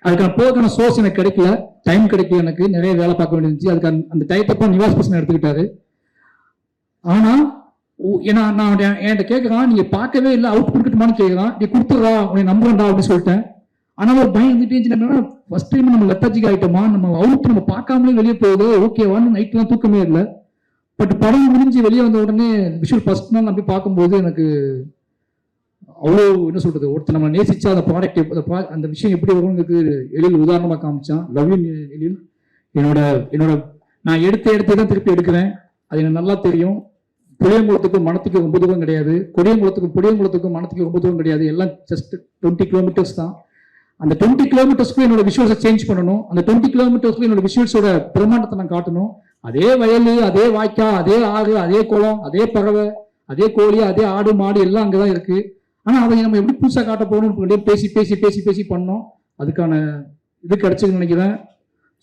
அதுக்கான போதுக்கான சோர்ஸ் எனக்கு கிடைக்கல, டைம் கிடைக்கல, எனக்கு நிறைய வேலை பார்க்க வேண்டியிருந்துச்சு. அதுக்கு அந்த டயத்தப்போ நிவாஸ் பர்சன் எடுத்துக்கிட்டாரு. ஆனா ஏன்னா நான் என்கிட்ட கேட்கறான், நீங்க பார்க்கவே இல்லை, அவுட் கொடுக்கட்டுமான்னு கேட்கறான். நீ கொடுத்துடா, உன்னை நம்புறா அப்படின்னு சொல்லிட்டேன். ஆனா ஒரு பயம் வந்துட்டு என்னன்னா, ஃபர்ஸ்ட் டைம் நம்ம லெத்தாஜிக் ஆயிட்டோமா, நம்ம அவுட் நம்ம பார்க்காமலே வெளியே போகுது, ஓகேவான்னு நைட்லாம் தூக்கமே இல்லை. பட் படம் முடிஞ்சு வெளியே வந்த உடனே விஷுவல் ஃபர்ஸ்ட் நாள் நான் போய் பார்க்கும்போது எனக்கு அவ்வளோ என்ன சொல்றது, ஒருத்தர் நம்ம நேசிச்சா அந்த ப்ராடக்ட் அந்த விஷயம் எப்படி வரும்னு எழில் உதாரணமா காமிச்சான். லவ் யூ எழில். என்னோட நான் எடுத்து தான் திருப்பி எடுக்கிறேன், அது எனக்கு நல்லா தெரியும். புளியங்குளத்துக்கும் மணத்துக்கு ரொம்ப தூரம் கிடையாது, புளியங்குளத்துக்கும் மணத்துக்கு ரொம்ப தூரம் கிடையாது, எல்லாம் ஜஸ்ட் 20 கிலோமீட்டர்ஸ் தான். அந்த 20 கிலோமீட்டர்ஸ்க்கு என்னோட விஷுவல்ஸை சேஞ்ச் பண்ணணும். அந்த 20 கிலோமீட்டர்ஸ்க்கு என்னோட விஷுவல்ஸோட பிரமாண்டத்தை நான் காட்டணும். அதே வயல், அதே வாய்க்கா, அதே ஆறு, அதே குளம், அதே பறவை, அதே கோழி, அதே ஆடு மாடு எல்லாம் அங்கதான் இருக்கு. ஆனா அதை நம்ம எப்படி புதுசா காட்ட போகணும், பேசி பேசி பேசி பேசி பண்ணோம். அதுக்கான இது கிடைச்சதுன்னு நினைக்கிறேன்.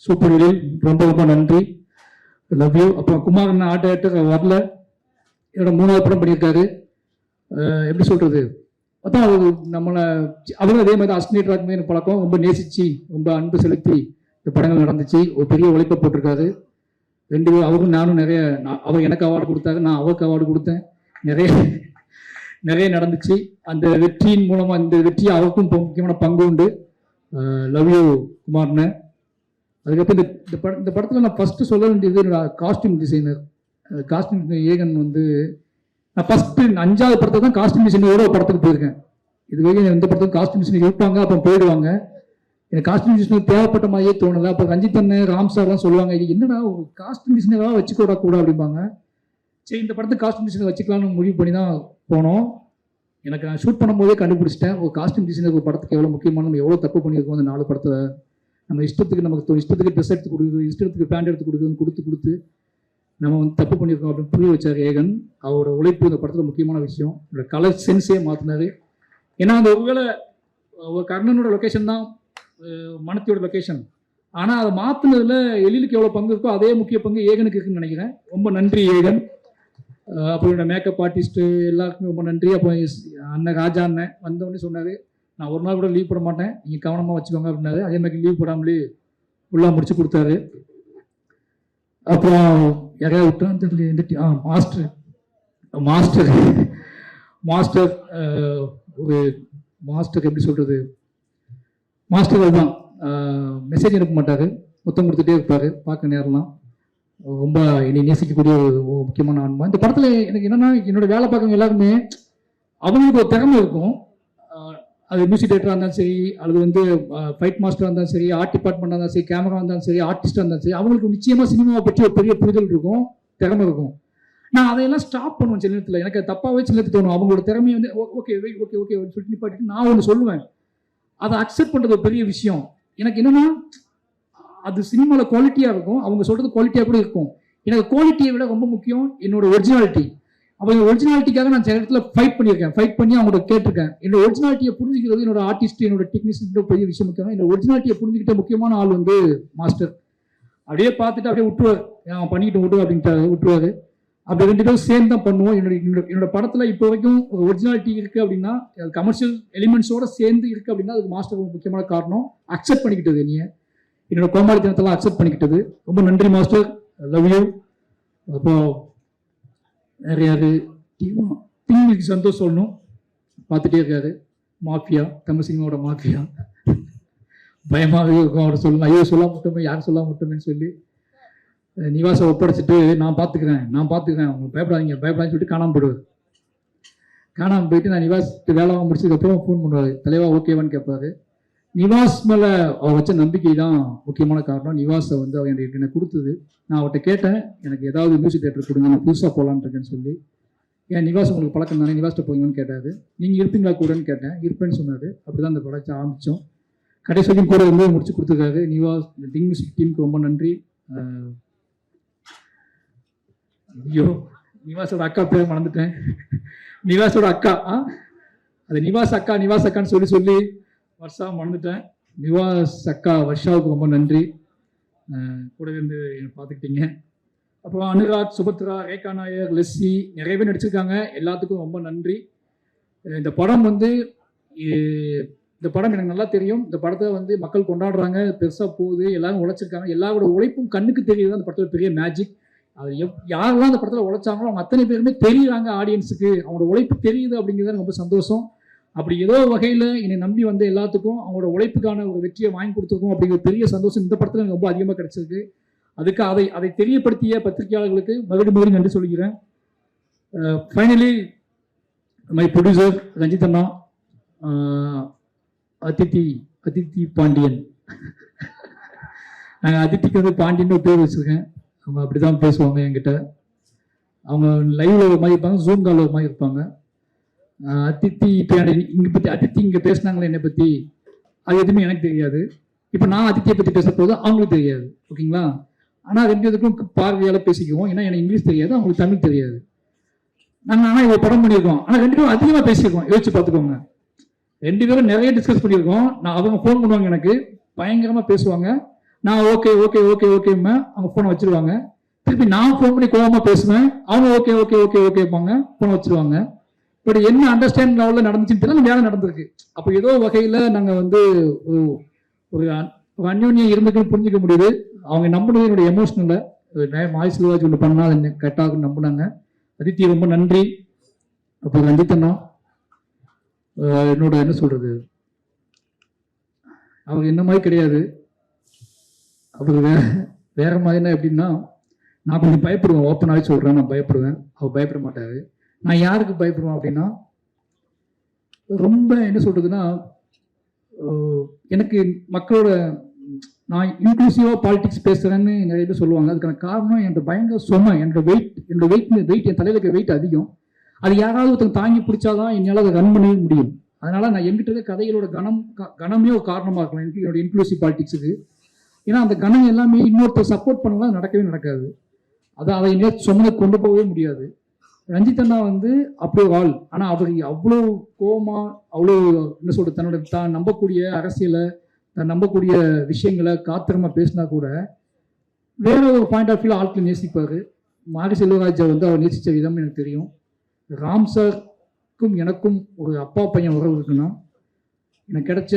சூப்பர் எழில், ரொம்ப ரொம்ப நன்றி, லவ் யூ. அப்புறம் குமாரன் ஆர்ட் டைரக்டர் வரல, என்னோட 3வது படம் பண்ணியிருக்காரு. எப்படி சொல்றது, அதான் நம்மளை அவரும் அதே மாதிரி அஸ்னேட்டராக எனக்கு பழக்கம், ரொம்ப நேசிச்சு ரொம்ப அன்பு செலுத்தி இந்த படங்கள் நடந்துச்சு. ஒரு பெரிய உழைப்பை போட்டிருக்காரு. 2 பேரும், அவரும் நானும் நிறைய, அவர் எனக்கு அவார்டு கொடுத்தாங்க, நான் அவருக்கு அவார்டு கொடுத்தேன். நிறைய நடந்துச்சு. அந்த வெற்றியின் மூலமா இந்த வெற்றி அவருக்கும் முக்கியமான பங்கு உண்டு. லவ் யூ குமார்னு. அதுக்கப்புறம் இந்த படத்துல நான் ஃபர்ஸ்ட் சொல்ல வேண்டியது காஸ்டியூம் டிசைனர். காஸ்டியூம் ஏகன் வந்து நான் ஃபர்ஸ்ட் 5வது படத்தை தான் காஸ்டியூம் டிசைனரோட ஒரு படத்துக்கு போயிருக்கேன். இது வரைக்கும் எந்த படத்துக்கு காஸ்டியூம் டிசைனர் இருப்பாங்க, அப்புறம் போயிடுவாங்க. எனக்கு காஸ்டியூம் டிசைனர் தேவைப்பட்ட மாதிரியே தோணலை. அப்போ ரஞ்சித் அண்ணன், ராம் சார்லாம் சொல்லுவாங்க, இது என்னடா ஒரு காஸ்டியூம் டிசைனராக வச்சுக்கூட அப்படிம்பாங்க. சரி, இந்த படத்துக்கு காஸ்டியூம் டிசைனர் வச்சுக்கலாம்னு முடிவு பண்ணி தான் போனோம். எனக்கு நான் ஷூட் பண்ணும்போதே கண்டுபிடிச்சிட்டேன், ஒரு காஸ்டியூம் டிசைனர் ஒரு படத்துக்கு எவ்வளோ முக்கியமான, நம்ம எவ்வளோ தப்பு பண்ணியிருக்கோம் அந்த 4 படத்தில். நம்ம இஷ்டத்துக்கு ட்ரெஸ் எடுத்து கொடுக்குறது, இஷ்டத்துக்கு பேண்ட் எடுத்து கொடுக்குறதுன்னு கொடுத்து நம்ம வந்து தப்பு பண்ணியிருக்கோம் அப்படின்னு புரிய வச்சார் ஏகன். அவரோட உழைப்பு இந்த படத்தில் முக்கியமான விஷயம். என்னோட கலர் சென்ஸே மாற்றினாரு. ஏன்னா அந்த ஒருவேளை ஒரு கர்ணனோட லொக்கேஷன் தான் மனத்தியோட லொக்கேஷன், ஆனால் அதை மாற்றினதுல எழிலுக்கு எவ்வளோ பங்கு இருக்கோ அதே முக்கிய பங்கு ஏகனுக்கு இருக்குன்னு நினைக்கிறேன். ரொம்ப நன்றி ஏகன். அப்புறம் என்னோட மேக்கப் ஆர்டிஸ்ட்டு எல்லாருக்குமே ரொம்ப நன்றி. அப்போ அண்ணன் ராஜா அண்ணன் வந்தவொடனே சொன்னார், நான் ஒரு நாள் கூட லீவ் போட மாட்டேன், நீங்கள் கவனமாக வச்சுக்கோங்க அப்படின்னாரு. அதே மாதிரி லீவ் போடாமலே ஃபுல்லாக முடிச்சு கொடுத்தாரு. அப்புறம் யாரையா விட்டோம் மாஸ்டர் மாஸ்டர் மாஸ்டர் ஒரு மாஸ்டர் எப்படி சொல்றது, மாஸ்டர் அதுதான். மெசேஜ் அனுப்ப மாட்டார், முத்தம் கொடுத்துட்டே இருப்பார். பார்க்க நேரம்லாம் ரொம்ப என்னை நேசிக்கக்கூடிய ஒரு முக்கியமான ஆன்மா. இந்த படத்தில் எனக்கு என்னன்னா, என்னோட வேலை பார்க்குறவங்க எல்லாருமே அவங்களுக்கு ஒரு திறமை இருக்கும். அது மியூசிக் டேரக்டராக இருந்தாலும் சரி, அல்லது வந்து ஃபைட் மாஸ்டராக இருந்தாலும் சரி, ஆர்ட் டிபார்ட்மெண்ட்டாக இருந்தாலும் சரி, கேமரா இருந்தாலும் சரி, ஆர்டிஸ்டாக இருந்தாலும் சரி, அவங்களுக்கு நிச்சயமாக சினிமாவை பற்றி ஒரு பெரிய புரிதல் இருக்கும், திறமை இருக்கும். நான் அதையெல்லாம் ஸ்டாப் பண்ணுவேன் சில நேரத்தில். எனக்கு தப்பாகவே சில நேரத்தில் தோணும். அவங்களோட திறமையை வந்து ஓகே ஓகே ஓகே சொல்லி நிப்பாட்டிட்டு நான் ஒன்று சொல்லுவேன். அதை அக்செப்ட் பண்ணுறது ஒரு பெரிய விஷயம். எனக்கு என்னன்னா, அது சினிமாவில் குவாலிட்டியாக இருக்கும், அவங்க சொல்கிறது குவாலிட்டியாக கூட இருக்கும். எனக்கு குவாலிட்டியை விட ரொம்ப முக்கியம் என்னோட ஒரிஜினாலிட்டி. அவங்க ஒரிஜினாலிட்டிக்காக நான் சில இடத்துல ஃபைட் பண்ணியிருக்கேன், ஃபைட் பண்ணி அவங்களோட கேட்டிருக்கேன். என்னோட ஒரிஜினாலிட்டியை புரிஞ்சுக்கிறது என்னோட ஆர்டிஸ்ட், என்னோட டெக்னீஷியன் பெரிய விஷயம். முக்கியம் என்னோட ஒரிஜினாலிட்டியை புரிஞ்சுக்கிட்ட முக்கியமான ஆள் வந்து மாஸ்டர். அப்படியே பார்த்துட்டு அப்படியே விட்டுருவார், அவன் பண்ணிக்கிட்டு விட்டு அப்படின்ட்டு விட்டுருவாரு. அப்படி 2 பேரும் சேர்ந்து தான் பண்ணுவோம். என்னோட படத்தில் இப்போ வரைக்கும் ஒரு ஒரிஜினாலிட்டி இருக்குது அப்படின்னா, கமர்ஷியல் எலிமெண்ட்ஸோட சேர்ந்து இருக்குது அப்படின்னா, அதுக்கு மாஸ்டர் முக்கியமான காரணம். அக்செப்ட் பண்ணிக்கிட்டது, என்னோட கோமாளித்தனத்தெல்லாம் அக்செப்ட் பண்ணிக்கிட்டது. ரொம்ப நன்றி மாஸ்டர், லவ் யூ. அப்போ நிறைய டீமுக்கு சந்தோஷம் சொல்லணும், பார்த்துட்டே இருக்காரு. மாஃபியா, தமிழ் சினிமாவோட மாஃபியா. பயமாகவே இருக்கும் அவர் சொல்லணும், ஐயோ சொல்ல மட்டுமே, யாரும் சொல்ல மட்டுமேன்னு சொல்லி நிவாசை ஒப்படைச்சிட்டு நான் பார்த்துக்கிறேன் அவங்க பயப்படாதீங்கன்னு சொல்லிட்டு காணாமல் போயிடுவார். காணாமல் போயிட்டு நான் நிவாஸ் வேலை முடிச்சதுக்கப்புறம் ஃபோன் பண்ணுவார், தலைவா ஓகேவான்னு கேட்பாரு. நிவாஸ் மேலே அவர் வச்ச நம்பிக்கை தான் முக்கியமான காரணம். நிவாஸை வந்து அவர் எனக்கு கொடுத்தது. நான் அவர்கிட்ட கேட்டேன், எனக்கு ஏதாவது மியூசிக் தேட்டர் கொடுங்க, நான் புதுசாக போகலான்னு இருக்கேன்னு சொல்லி. ஏன் நிவாஸ் உங்களுக்கு பழக்கம் தானே, நிவாஸ்கிட்ட போவீங்கன்னு கேட்டார். நீங்கள் இருப்பீங்களா கூடன்னு கேட்டேன், இருப்பேன்னு சொன்னார். அப்படி தான் அந்த படத்தை ஆரம்பித்தோம். கடைசி வரைக்கும் கூட வந்து முடிச்சு கொடுத்துருக்காரு. நிவாஸ் டிங் மியூசிக் டீமுக்கு ரொம்ப நன்றி. ஐயோ, நிவாஸோட அக்கா பேர் மறந்துட்டேன். நிவாஸோட அக்கா, அது நிவாஸ் அக்கான்னு சொல்லி வர்ஷா மறந்துட்டேன். நிவாஸ் அக்கா வர்ஷாவுக்கு ரொம்ப நன்றி, கூட இருந்து பார்த்துக்கிட்டீங்க. அப்புறம் அனுராக், சுபத்ரா, ரேகா நாயர், லெஸ்ஸி, நிறைய பேர் நடிச்சிருக்காங்க. எல்லாத்துக்கும் ரொம்ப நன்றி. இந்த படம் எனக்கு நல்லா தெரியும். இந்த படத்தை வந்து மக்கள் கொண்டாடுறாங்க, பெருசாக போகுது, எல்லாரும் உழைச்சிருக்காங்க. எல்லாரோட உழைப்பும் கண்ணுக்கு தெரியுது. அந்த படத்தில் பெரிய மேஜிக். அது யாரெல்லாம் அந்த படத்தில் உழைச்சாங்களோ அவங்க அத்தனை பேருமே தெரியுறாங்க ஆடியன்ஸுக்கு, அவங்களோட உழைப்பு தெரியுது அப்படிங்கிறது ரொம்ப சந்தோஷம். அப்படி ஏதோ வகையில் என்னை நம்பி வந்து எல்லாத்துக்கும் அவங்களோட உழைப்புக்கான ஒரு வெற்றியை வாங்கி கொடுத்துருக்கோம் அப்படிங்கிற பெரிய சந்தோஷம் இந்த படத்தில் எனக்கு ரொம்ப அதிகமாக கிடைச்சிருக்கு. அதுக்கு அதை தெரியப்படுத்திய பத்திரிகையாளர்களுக்கு மறுபடியும் நன்றி சொல்லிக்கிறேன். ஃபைனலி மை ப்ரொடியூசர் ரஞ்சித் அண்ணா, அதித்தி பாண்டியன். நாங்கள் அதித்திக்கு வந்து பாண்டியன்னு பேர் வச்சுருக்கேன். அவங்க அப்படி தான் பேசுவாங்க என்கிட்ட. அவங்க லைவ்ல ஒரு மாதிரி இருப்பாங்க, ஜூம் காலில் ஒரு மாதிரி இருப்பாங்க. அதித்தி இப்போ அதித்தி இங்கே பேசினாங்களே என்னை பற்றி, அது எதுவுமே எனக்கு தெரியாது. இப்போ நான் அதித்தியை பற்றி பேச போது அவங்களுக்கு தெரியாது, ஓகேங்களா? ஆனால் 2 இதுக்கும் பார்வையால் பேசிக்குவோம். ஏன்னா எனக்கு இங்கிலீஷ் தெரியாது, அவங்களுக்கு தமிழ் தெரியாது. நாங்கள் ஆனால் இவ்வளோ படம் பண்ணியிருக்கோம், ஆனால் 2 பேரும் அதிகமாக பேசியிருக்கோம். யோசிச்சு பார்த்துக்கோங்க. 2 பேரும் நிறைய டிஸ்கஸ் பண்ணியிருக்கோம். அவங்க ஃபோன் பண்ணுவாங்க, எனக்கு பயங்கரமாக பேசுவாங்க. நான் ஓகே ஓகே ஓகே ஓகேம்மா, அவங்க ஃபோனை வச்சிருவாங்க. திருப்பி நான் ஃபோன் பண்ணி கோவமாக பேசுவேன், அவங்க ஓகே ஓகே ஓகே ஓகேப்பாங்க, ஃபோனை வச்சிருவாங்க. பட் என்ன அண்டர்ஸ்டாண்ட் லெவலில் நடந்துச்சுன்னு தெரியல, வேலை நடந்திருக்கு. அப்போ ஏதோ வகையில் நாங்கள் வந்து ஒரு அந்யோன்யம் இருந்துக்குன்னு புரிஞ்சிக்க முடியுது. அவங்க நம்பினது என்னோட எமோஷனலில் மாய் செல்வராஜ் ஒன்று பண்ணால் அது கரெக்டாக நம்பினாங்க. அதித்தி ரொம்ப நன்றி. அப்போ ரஞ்சித் அண்ணா என்னோட என்ன சொல்றது, அவர் என்ன மாதிரி கிடையாது. அவர் வேற மாதிரினா எப்படின்னா, நான் கொஞ்சம் பயப்படுவேன், ஓப்பனாகவே சொல்கிறேன், நான் பயப்படுவேன். அவர் பயப்பட மாட்டார். நான் யாருக்கு பயப்படுவேன் அப்படின்னா, ரொம்ப என்ன சொல்றதுன்னா, எனக்கு மக்களோட நான் இன்க்ளூசிவாக பாலிடிக்ஸ் பேசுகிறேன்னு நிறைய பேர் சொல்லுவாங்க. அதுக்கான காரணம் என்னோட பயங்கர சுமை, என்னோட வெயிட் என் தலையில் இருக்க வெயிட் அதிகம். அது யாராவது ஒருத்தங்க தாங்கி பிடிச்சாதான் என்னால் அதை ரன் பண்ணவே முடியும். அதனால நான் எங்கிட்ட இருக்க கதைகளோட கனமே ஒரு காரணமாக இருக்கலாம் எனக்கு, என்னோட இன்க்ளூசிவ் பாலிடிக்ஸுக்கு. ஏன்னா அந்த கனம் எல்லாமே இன்னொருத்தர் சப்போர்ட் பண்ணலாம் நடக்கவே நடக்காது. அதை சுமந்து கொண்டு போகவே முடியாது. ரஞ்சித் அண்ணா வந்து அப்படி ஒரு ஆள். ஆனால் அவர் அவ்வளோ கோமா, அவ்வளோ என்ன சொல்றது, தான் நம்பக்கூடிய அரசியலை, தான் நம்பக்கூடிய விஷயங்களை காத்திரமா பேசினா கூட வேற ஒரு பாயிண்ட் ஆஃப் வியூ ஆட்கள் நேசிப்பார். மாரி செல்வராஜை வந்து அவர் நேசித்த விதம் எனக்கு தெரியும். ராம் சாருக்கும் எனக்கும் ஒரு அப்பா பையன் உறவு இருக்குன்னா, எனக்கு கிடைச்ச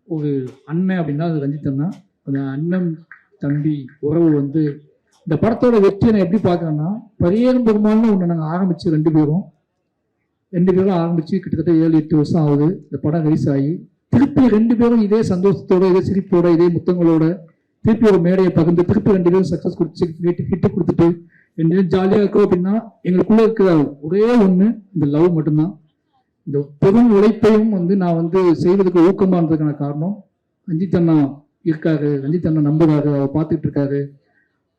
ஒரு அண்ணன் அப்படின்னா அது ரஞ்சித் அண்ணா. அந்த அண்ணன் தம்பி உறவு வந்து இந்த படத்தோட வெற்றியை நான் எப்படி பார்க்குறேன்னா, பரியேறும் பெருமாள்னு ஒன்று நாங்கள் ஆரம்பிச்சு ரெண்டு பேரும் ஆரம்பிச்சு கிட்டத்தட்ட 7-8 வருஷம் ஆகுது. இந்த படம் ரிலீஸ் ஆகி திருப்பி ரெண்டு பேரும் இதே சந்தோஷத்தோட, இதே சிரிப்போட, இதே முத்தங்களோட திருப்பி ஒரு மேடையை பகிர்ந்து திருப்பி ரெண்டு பேரும் சக்ஸஸ் கொடுத்து ஹிட்டு கொடுத்துட்டு ரெண்டு பேரும் ஜாலியாக இருக்கும். அப்படின்னா எங்களுக்குள்ள இருக்கிற ஒரே ஒன்று இந்த லவ் மட்டும்தான். இந்த பெரும் உழைப்பையும் நான் செய்வதற்கு ஊக்கமாக இருந்ததுக்கான காரணம் ரஞ்சித் அண்ணா இருக்காரு. ரஞ்சித் அண்ணா நம்புறாரு, அவர் பார்த்துட்டு இருக்காரு.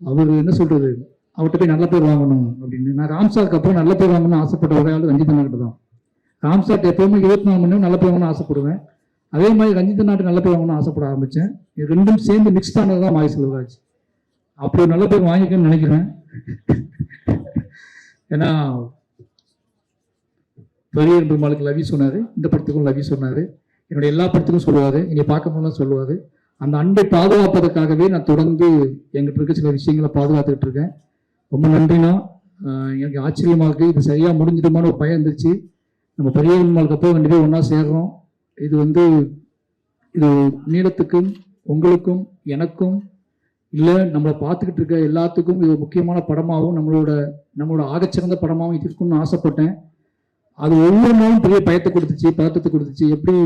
அவர் என்ன சொல்றது, அவர்கிட்ட போய் நல்ல பேர் வாங்கணும் அப்படின்னு. நான் ராம்சாருக்கு அப்புறம் நல்ல பேர் வாங்கணும்னு ஆசைப்பட்ட ஒரே ஆள் ரஞ்சித் அண்ணா கிட்ட தான். ராம்சார்ட்ட எப்பவுமே 24 மணி நேரம் நல்ல பேர் வாங்கணும்னு ஆசைப்படுவேன். அதே மாதிரி ரஞ்சித் அண்ணாட்டு நல்ல பேர் வாங்கணும்னு ஆசைப்பட ஆரம்பிச்சேன். இது ரெண்டும் சேர்ந்து மிக்ஸ் ஆனதுதான் மாரி செல்வராஜ். அப்படி நல்ல பேர் வாங்கிக்கணும்னு நினைக்கிறேன். ஏன்னா பெரியன் பெருமாளுக்கு லவி சொன்னாரு, இந்த படத்துக்கும் லவி சொன்னாரு, என்னுடைய எல்லா படத்துக்கும் சொல்லுவாரு, இங்கே பார்க்க போலாம் சொல்லுவாரு. அந்த அன்பை பாதுகாப்பதற்காகவே நான் தொடர்ந்து எங்கிட்ட இருக்க சில விஷயங்களை பாதுகாத்துக்கிட்டு இருக்கேன். ரொம்ப நன்றினா. எனக்கு ஆச்சரியமா இருக்கு, இது சரியா முடிஞ்சிடுமான ஒரு பயம் இருந்துச்சு. நம்ம பெரிய பெருமாளுக்கு அப்போ ரெண்டு பேரும் ஒன்றா சேர்றோம். இது இது நீளத்துக்கும் உங்களுக்கும் எனக்கும் இல்லை நம்மளை பார்த்துக்கிட்டு இருக்க எல்லாத்துக்கும் இது முக்கியமான படமாகவும் நம்மளோட ஆகச்சிறந்த படமாகவும் இது இருக்கும்னு ஆசைப்பட்டேன். அது ஒவ்வொரு நாளும் பெரிய பயத்தை கொடுத்துச்சு, பதட்டத்தை கொடுத்துச்சு. எப்படி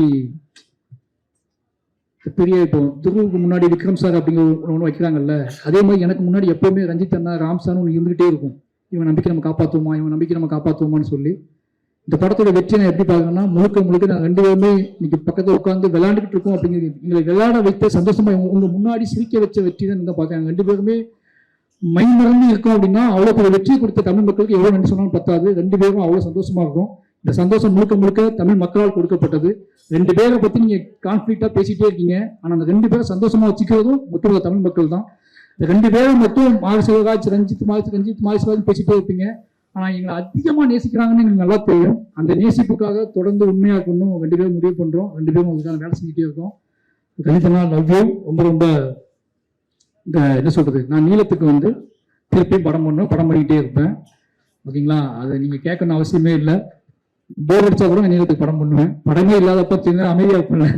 பெரிய இப்போ துருவுக்கு முன்னாடி விக்ரம் சார் அப்படிங்கிற ஒன்று வைக்கிறாங்கல்ல, அதே மாதிரி எனக்கு முன்னாடி எப்பவுமே ரஞ்சித் அண்ணா, ராம் சார் ஒன்று இருந்துகிட்டே இருக்கும். இவன் நம்பிக்கை நம்ம காப்பாற்றுவோமான்னு சொல்லி. இந்த படத்தோட வெற்றி நான் எப்படி பார்க்கணும்னா, முழுக்க நான் ரெண்டு பேருமே இன்னைக்கு பக்கத்தில் உட்காந்து விளையாண்டுக்கிட்டு இருக்கோம். அப்படிங்கிறது எங்களை விளையாட வைத்த சந்தோஷமா உங்க முன்னாடி சிரிக்க வச்ச வெற்றி தான் பார்க்குறாங்க. ரெண்டு பேருமே மைமறந்து இருக்கும். அப்படின்னா அவ்வளோ ஒரு வெற்றி கொடுத்த தமிழ் மக்களுக்கு எவ்வளோ நன்றி சொன்னாலும் பத்தாது. ரெண்டு பேரும் அவ்வளோ சந்தோஷமா இருக்கும். இந்த சந்தோஷம் முழுக்க தமிழ் மக்களால் கொடுக்கப்பட்டது. ரெண்டு பேரை பத்தி நீங்க கான்ஃபிளிக்டா பேசிட்டே இருக்கீங்க. ஆனா அந்த ரெண்டு பேரை சந்தோஷமா வச்சுக்கிறதும் மொத்த தமிழ் மக்கள் தான். இந்த ரெண்டு பேரும் மட்டும் மாரி செல்வராஜ், ரஞ்சித் மாரி செல்வராஜ் பேசிட்டே இருப்பீங்க. ஆனா எங்களை அதிகமா நேசிக்கிறாங்கன்னு எங்களுக்கு நல்லா தெரியும். அந்த நேசிப்புக்காக தொடர்ந்து உண்மையாக்கணும் ரெண்டு பேரும் முடிவு பண்றோம். ரெண்டு பேரும் உங்களுக்கான வேலை செஞ்சுட்டே இருக்கோம். கணிதனா லவ் யூ. ரொம்ப இந்த என்ன சொல்றது, நான் நீளத்துக்கு திருப்பியும் படம் பண்ணிக்கிட்டே இருப்பேன். ஓகேங்களா? அதை நீங்க கேட்கணும் அவசியமே இல்லை. போர் அடிச்சா கூட நான் நீளத்துக்கு படம் பண்ணுவேன். படமே இல்லாதப்ப அமைதியா இருப்பேன்.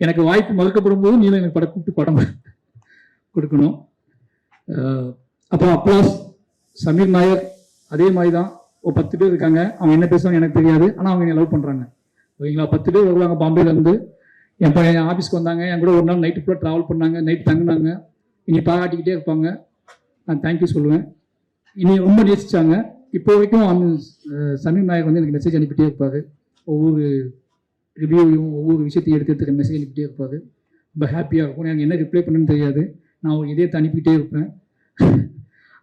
எனக்கு வாய்ப்பு மறுக்கப்படும் போது நீளம் எனக்கு கூப்பிட்டு படம் கொடுக்கணும். அப்புறம் அப்ளாஸ் சமீர் நாயர் அதே மாதிரி தான். ஒரு 10 பேர் இருக்காங்க. அவங்க என்ன பேசுவாங்க எனக்கு தெரியாது, ஆனால் அவங்க என்னை லவ் பண்ணுறாங்க. ஓகேங்களா? 10 பேர் வருவாங்க பாம்பேலேருந்து. என் ஆஃபீஸ்க்கு வந்தாங்க, என் கூட ஒரு நாள் நைட்டு ஃபுல்லாக ட்ராவல் பண்ணாங்க, நைட் தங்கினாங்க. இனி பாராட்டிக்கிட்டே இருப்பாங்க. நான் தேங்க்யூ சொல்லுவேன். இனி ரொம்ப நேசிச்சாங்க. இப்போ வரைக்கும் சமீர் நாயக் எனக்கு மெசேஜ் அனுப்பிட்டே இருப்பாரு. ஒவ்வொரு ரிவ்யூவையும் ஒவ்வொரு விஷயத்தையும் எடுக்கிறதுக்கு மெசேஜ் அனுப்பிட்டே இருப்பாரு. ரொம்ப ஹாப்பியாக இருக்கும். எனக்கு என்ன ரிப்ளை பண்ணுன்னு தெரியாது. நான் ஒரு இதயத்தை அனுப்பிக்கிட்டே இருப்பேன்.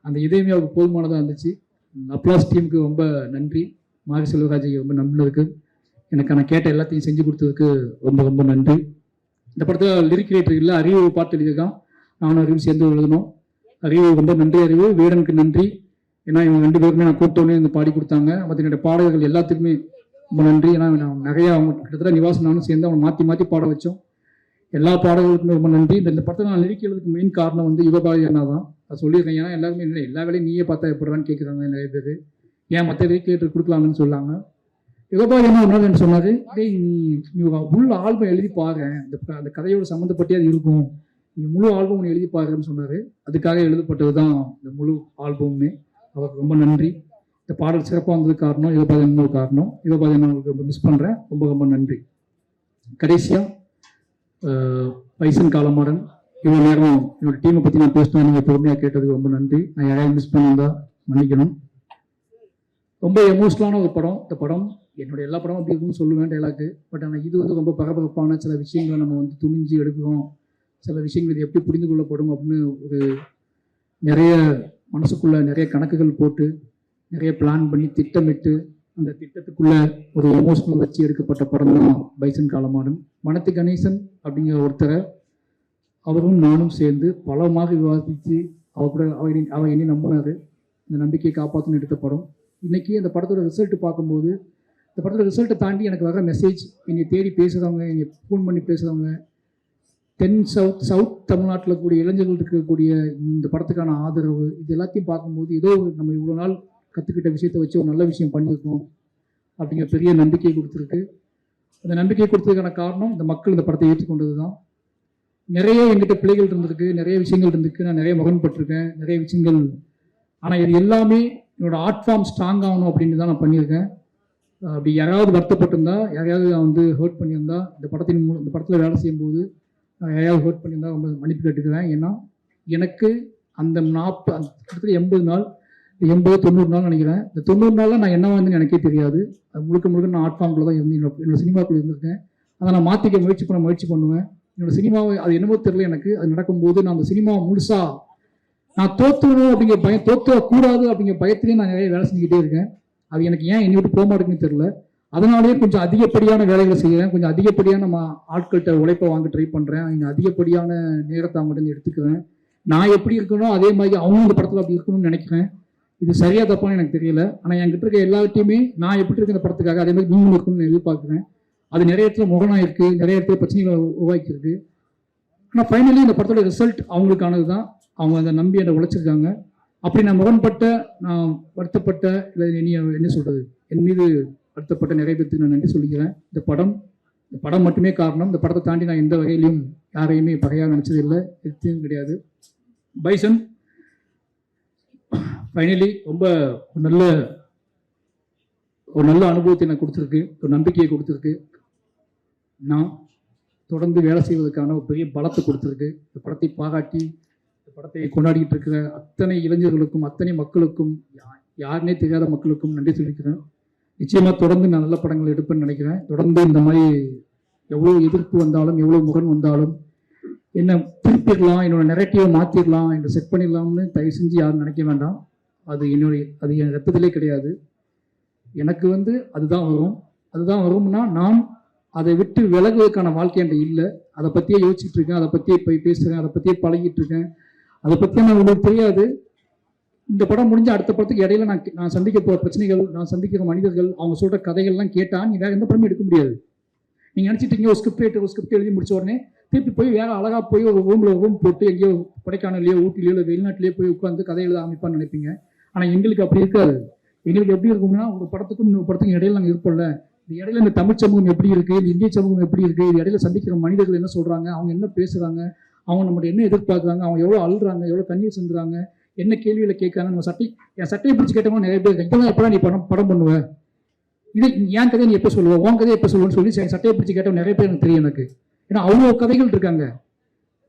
அந்த இதயமே அவருக்கு போதுமானதாக இருந்துச்சு. அப்ளாஸ் டீமுக்கு ரொம்ப நன்றி. மாரி செல்வராஜ் ரொம்ப நம்பினதுக்கு, எனக்கு நான் கேட்ட எல்லாத்தையும் செஞ்சு கொடுத்ததுக்கு ரொம்ப நன்றி. இந்த படத்தில் லிரிக் ரைட்டர் இல்லை, அறிவு பாட்டு எழுதியிருக்கான். நானும் அறிவு சேர்ந்து எழுதணும். அறிவு ரொம்ப நன்றி. அறிவு வீரனுக்கு நன்றி. ஏன்னா இவங்க ரெண்டு பேருமே நான் கூப்பிட்டோன்னே இந்த பாடி கொடுத்தாங்க. மற்ற என்னுடைய பாடல்கள் எல்லாத்துக்குமே ரொம்ப நன்றி. ஏன்னா நிறைய அவங்க கிட்டத்தட்ட நிவாசம் நானும் சேர்ந்து அவங்க மாற்றி பாட வச்சோம். எல்லா பாடல்களுக்குமே ரொம்ப நன்றி. இந்த படத்தை நான் லிரிக் எழுதுறதுக்கு மெயின் காரணம் யுகபாரதி அண்ணா தான். அதை சொல்லியிருக்கேன். ஏன்னா எல்லாருமே இல்லை, எல்லா வேலையும் நீயே பார்த்தா எப்படிறான்னு கேட்குறாங்க நிறைய பேர். ஏன் மற்ற லிரிக் ரைட்டர் கொடுக்கலாம்னு சொல்லாங்க. யுகபாரதி அண்ணா ஒரு நாள் என்ன சொன்னாரு, நீ முழு ஆல்பம் எழுதி பாரு, அந்த கதையோட சம்மந்தப்பட்டே அது இருக்கும், நீ முழு ஆல்பம் ஒன்று எழுதி பாருன்னு சொன்னாரு. அதுக்காக எழுதப்பட்டது தான் இந்த முழு ஆல்பமுமே. அவருக்கு ரொம்ப நன்றி. இந்த பாடல் சிறப்பாக வந்ததுக்கு காரணம் யுகபாரதி அண்ணா காரணம். யுகபாரதி அண்ணாவுக்கு ரொம்ப மிஸ் பண்ணுறேன். ரொம்ப நன்றி. கடைசியாக பைசன் காலமாடன் இவ்வளோ நேரம் என்னோட டீமை பற்றி நான் பேசினேன். நீங்கள் பொறுமையாக கேட்டதுக்கு ரொம்ப நன்றி. நான் யாரையும் மிஸ் பண்ணியிருந்தா மன்னிக்கணும். ரொம்ப எமோஷனலான ஒரு படம். இந்த படம் என்னுடைய எல்லா படமும் அப்படி இருக்குன்னு சொல்லுவேன் டைலாக்கு. பட் ஆனால் இது ரொம்ப பரபரப்பான சில விஷயங்களை நம்ம துணிஞ்சு எடுக்கிறோம். சில விஷயங்கள் இது எப்படி புரிந்து கொள்ளப்படும் அப்படின்னு ஒரு நிறைய மனசுக்குள்ள நிறைய கணக்குகள் போட்டு நிறைய பிளான் பண்ணி திட்டமிட்டு அந்த திட்டத்துக்குள்ள ஒரு எமோஷனல் வச்சு எடுக்கப்பட்ட படம் தான் பைசன் காலமாடன். மனத்து கணேசன் அப்படிங்கிற ஒருத்தரை அவரும் நானும் சேர்ந்து பலமாக விவாதித்து அவ என்னை நம்பினாரு. இந்த நம்பிக்கையை காப்பாற்றணும் எடுத்த படம். இன்னைக்கு அந்த படத்தோட ரிசல்ட் பார்க்கும்போது, இந்த படத்தோட ரிசல்ட்டை தாண்டி எனக்கு வர மெசேஜ், என்னை தேடி பேசுகிறவங்க, என்னை ஃபோன் பண்ணி பேசுகிறவங்க, சவுத் தமிழ்நாட்டில் கூடிய இளைஞர்கள் இருக்கக்கூடிய இந்த படத்துக்கான ஆதரவு, இது எல்லாத்தையும் பார்க்கும்போது ஏதோ நம்ம இவ்வளோ நாள் கற்றுக்கிட்ட விஷயத்தை வச்சு ஒரு நல்ல விஷயம் பண்ணியிருக்கோம் அப்படிங்கிற பெரிய நம்பிக்கை கொடுத்துருக்கு. அந்த நம்பிக்கை கொடுத்ததுக்கான காரணம் இந்த மக்கள் இந்த படத்தை ஏற்றுக்கொண்டது தான். நிறைய என்கிட்ட பிள்ளைகள் இருந்திருக்கு, நிறைய விஷயங்கள் இருந்திருக்கு, நான் நிறைய முரண்பட்டிருக்கேன், நிறைய விஷயங்கள். ஆனால் இது எல்லாமே என்னோட ஆர்ட் ஃபார்ம் ஸ்ட்ராங் ஆகணும் அப்படின்னு தான் நான் பண்ணியிருக்கேன். அப்படி யாராவது வருத்தப்பட்டிருந்தா, யாரையாவது நான் வந்து ஹர்ட் பண்ணியிருந்தா, இந்த படத்தில் வேலை செய்யும்போது யாரையாவது ஹர்ட் பண்ணியிருந்தா ரொம்ப மன்னிப்பு கேட்டுக்கிறேன். ஏன்னா எனக்கு அந்த 80 நாள் 80-90 நாள் நினைக்கிறேன். இந்த 90 நாளில் நான் என்ன வந்து எனக்கே தெரியாது. அது முழுக்க நான் ஆர்ட் ஃபார்மில் தான் இருந்து என்னோட சினிமாக்குள்ள இருந்திருக்கேன். அதை நான் மாற்றிக்க முயற்சி பண்ணுவேன். என்னோட சினிமாவை அது என்னமோ தெரியல எனக்கு. அது நடக்கும்போது நான் அந்த சினிமாவை முழுசா நான் தோத்துணும் அப்படிங்கிற பயம், தோற்றக்கூடாது அப்படிங்கிற பயத்திலேயே நான் நிறைய வேலை செஞ்சுக்கிட்டே இருக்கேன். அது எனக்கு ஏன் என்னை விட்டு போக மாட்டேங்குன்னு தெரியல. அதனாலேயே கொஞ்சம் அதிகப்படியான வேலைகளை செய்கிறேன், கொஞ்சம் அதிகப்படியான ஆட்கள்கிட்ட உழைப்பை வாங்க ட்ரை பண்ணுறேன், அதிகப்படியான நேரத்தை அவங்ககிட்ட எடுத்துக்கிறேன். நான் எப்படி இருக்கணும் அதே மாதிரி அவங்க இந்த படத்தில் அப்படி இருக்கணும்னு நினைக்கிறேன். இது சரியா தப்பான்னு எனக்கு தெரியல. ஆனால் என்கிட்ட இருக்க எல்லாத்தையுமே நான் எப்படி இருக்க இந்த படத்துக்காக அதே மாதிரி நீங்களும் இருக்கணும்னு எதிர்பார்க்குறேன். அது நிறைய இடத்துல முரணம் இருக்கு, நிறைய இடத்துல பிரச்சனைகளை உருவாக்கியிருக்கு. ஆனால் ஃபைனலி இந்த படத்தோட ரிசல்ட் அவங்களுக்கானது தான். அவங்க அதை நம்பி என்னை உழைச்சிருக்காங்க. அப்படி நான் முரண்பட்ட, நான் வருத்தப்பட்ட, இல்லை என்ன சொல்றது, என் மீது வருத்தப்பட்ட நிறைய பேருக்கு நான் நன்றி சொல்லிக்கிறேன். இந்த படம் மட்டுமே காரணம். இந்த படத்தை தாண்டி நான் எந்த வகையிலையும் யாரையுமே பகையாக நினச்சது இல்லை, எதுவும் கிடையாது. பைசன் ஃபைனலி ரொம்ப ஒரு நல்ல அனுபவத்தை எனக்கு கொடுத்துருக்கு, ஒரு நம்பிக்கையை கொடுத்துருக்கு. நான் தொடர்ந்து வேலை செய்வதற்கான ஒரு பெரிய பலத்தை கொடுத்துருக்கு. இந்த படத்தை பாராட்டி இந்த படத்தை கொண்டாடிட்டு இருக்கிற அத்தனை இளைஞர்களுக்கும், அத்தனை மக்களுக்கும், யாருன்னே தெரியாத மக்களுக்கும் நன்றி சொல்லிக்கிறேன். நிச்சயமாக தொடர்ந்து நான் நல்ல படங்கள் எடுப்பேன்னு நினைக்கிறேன். தொடர்ந்து இந்த மாதிரி எவ்வளோ எதிர்ப்பு வந்தாலும், எவ்வளோ முரண் வந்தாலும், என்ன திருப்பிடலாம், என்னோட நெரட்டிவை மாற்றிடலாம், என்னை செட் பண்ணிடலாம்னு தயவு செஞ்சு யாரும் நினைக்க வேண்டாம். அது என் ரத்தத்திலே கிடையாது. எனக்கு வந்து அதுதான் வரும்னா நான் அதை விட்டு விலகுவதற்கான வாழ்க்கை என்கிட்ட இல்லை. அதை பற்றியே யோசிச்சுட்டு இருக்கேன், அதை பற்றியே போய் பேசுகிறேன், அதை பற்றியே பழகிட்டு இருக்கேன். அதை பற்றி நான் உங்களுக்கு தெரியாது. இந்த படம் முடிஞ்ச அடுத்த படத்துக்கு இடையில நான் சந்திக்க போகிற பிரச்சனைகள், நான் சந்திக்கிற மனிதர்கள், அவங்க சொல்கிற கதைகள்லாம் கேட்டால் நீ வேறு எந்த படமும் எடுக்க முடியாது. நீங்கள் நினச்சிட்டீங்க ஒரு ஸ்கிரிப்ட் எழுதி முடிச்ச உடனே திருப்பி போய் வேற அழகாக போய் ஒரு ரூம் போட்டு எங்கேயோ கொடைக்கானலையோ ஊட்டிலையோ இல்லை வெளிநாட்டிலேயோ போய் உட்காந்து கதை எழுத ஆரம்பிப்பான்னு நினைப்பீங்க. ஆனால் எங்களுக்கு அப்படி இருக்காது. எங்களுக்கு எப்படி இருக்கும்னா, ஒரு படத்துக்கும் இன்னொரு படத்துக்கும் இடையில நாங்கள் இருப்போம்ல, இந்த இடையில இந்த தமிழ் சமூகம் எப்படி இருக்குது, இந்த இந்திய சமூகம் எப்படி இருக்குது, இது இடையில சந்திக்கிற மனிதர்கள் என்ன சொல்கிறாங்க, அவங்க என்ன பேசுகிறாங்க, அவங்க நம்மகிட்ட என்ன எதிர்பார்க்குறாங்க, அவங்க எவ்வளோ அழுறாங்க, எவ்வளோ கண்ணீர் சிந்துறாங்க, என்ன கேள்வியில் கேட்குறாங்க. நம்ம என் சட்டையை பிடிச்சி கேட்டவங்க நிறைய பேர் இப்போதான் எப்போ நீ படம் பண்ணுவேன், இது என் கதையை நீ எப்போ சொல்லுவேன், உன் கதையை எப்போ சொல்லுவேன்னு சொல்லி சட்டையை பிடிச்சி கேட்டவங்க நிறைய பேர் எனக்கு தெரியும். எனக்கு ஏன்னா அவ்வளோ கதைகள் இருக்காங்க.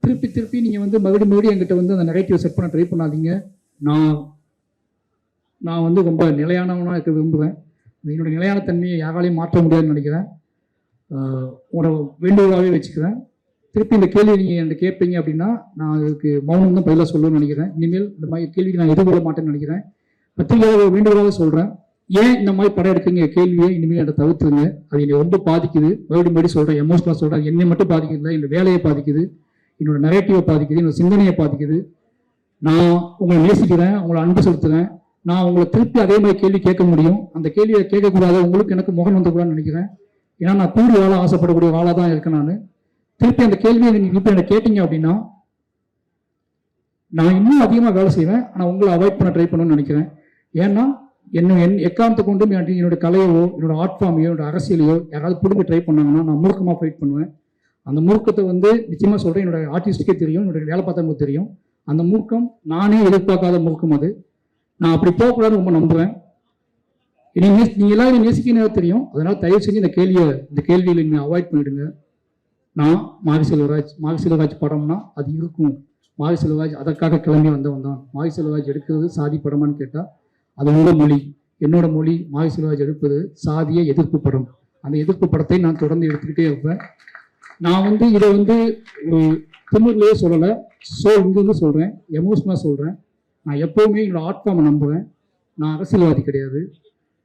திருப்பி நீங்கள் வந்து மறுபடியும் என்கிட்ட வந்து அந்த நெகட்டிவ் செட் பண்ண ட்ரை பண்ணாதீங்க. நான் வந்து ரொம்ப நிலையானவனாக இருக்க விரும்புகிறேன். என்னோட நிலையான தன்மையை யாராலையும் மாற்ற முடியாதுன்னு நினைக்கிறேன். உங்களோட வேண்டுகோளாகவே வச்சுக்கிறேன். திருப்பி இந்த கேள்வி நீங்கள் என்கிட்ட கேட்பீங்க அப்படின்னா நான் அதுக்கு மௌனம் தான் பதிலாக சொல்லணும்னு நினைக்கிறேன். இனிமேல் இந்த மாதிரி கேள்விக்கு நான் எதிர்கொள்ள மாட்டேன்னு நினைக்கிறேன். பத்திரிகையாக வேண்டுகோளாக சொல்கிறேன், ஏன் இந்த மாதிரி படம் எடுத்தீங்க கேள்வியை இனிமேல் என்னை தவிர்த்துருங்க. அது என்னை ரொம்ப பாதிக்குது. மறுபடியும் சொல்கிறேன், எமோஷனலாக சொல்கிறேன். என்னை மட்டும் பாதிக்குது, என்னோட வேலையை பாதிக்குது, என்னோட நெரேட்டிவை பாதிக்குது, என்னோட சிந்தனையை பாதிக்குது. நான் உங்களை நேசிக்கிறேன், உங்களை அன்பு செலுத்துகிறேன். நான் உங்களை திருப்பி அதே மாதிரி கேள்வி கேட்க முடியும். அந்த கேள்வியை கேட்கக்கூடாது, உங்களுக்கு எனக்கு முகம் வந்துக்கூடாதுன்னு நினைக்கிறேன். ஏன்னா நான் கூடி வாழ ஆசைப்படக்கூடிய வாழாக தான் இருக்கேன். நான் திருப்பி அந்த கேள்வியை நீங்கள் இப்போ என்ன கேட்டீங்க அப்படின்னா நான் இன்னும் அதிகமாக வேலை செய்வேன். ஆனால் உங்களை அவாய்ட் பண்ண ட்ரை பண்ணணும்னு நினைக்கிறேன். ஏன்னா எக்காரணத்தை கொண்டும் என்னோட கலையோ, என்னோட ஆர்ட் ஃபார்மையோ, என்னோட அரசியலையோ யாராவது பிடிக்க ட்ரை பண்ணாங்கன்னா நான் மூர்க்கமாக ஃபைட் பண்ணுவேன். அந்த மூர்க்கத்தை வந்து நிச்சயமாக சொல்கிறேன், என்னோட ஆர்டிஸ்டுக்கே தெரியும், என்னோட வேலை பார்த்தவங்களுக்கு தெரியும். அந்த மூர்க்கம் நானே எதிர்பார்க்காத மூர்க்கம். அது நான் அப்படி போகக்கூடாதுன்னு ரொம்ப நம்புவேன். நீங்கள் எல்லாம் என்னை நேசிக்கணும் தெரியும். அதனால் தயவு செஞ்சு இந்த கேள்வியில் நீங்கள் அவாய்ட் பண்ணிவிடுங்க. நான் மாரி செல்வராஜ் படம்னா அது இருக்கும். மாரி செல்வராஜ் அதற்காக கிளம்பி வந்தவன் தான். மாரி செல்வராஜ் எடுக்கிறது சாதி படமான்னு கேட்டால் அது உங்களோட மொழி. என்னோட மொழி மாரி செல்வராஜ் எடுப்பது சாதிய எதிர்ப்பு படம். அந்த எதிர்ப்பு படத்தை நான் தொடர்ந்து எடுத்துக்கிட்டே இருப்பேன். நான் வந்து இதை வந்து திமிர்லேயே சொல்லலை, இங்கிருந்து சொல்கிறேன், எமோஷனாக சொல்கிறேன். நான் எப்போவுமே என்னோட ஆர்ட் ஃபார்மை நம்புவேன். நான் அரசியல்வாதி கிடையாது,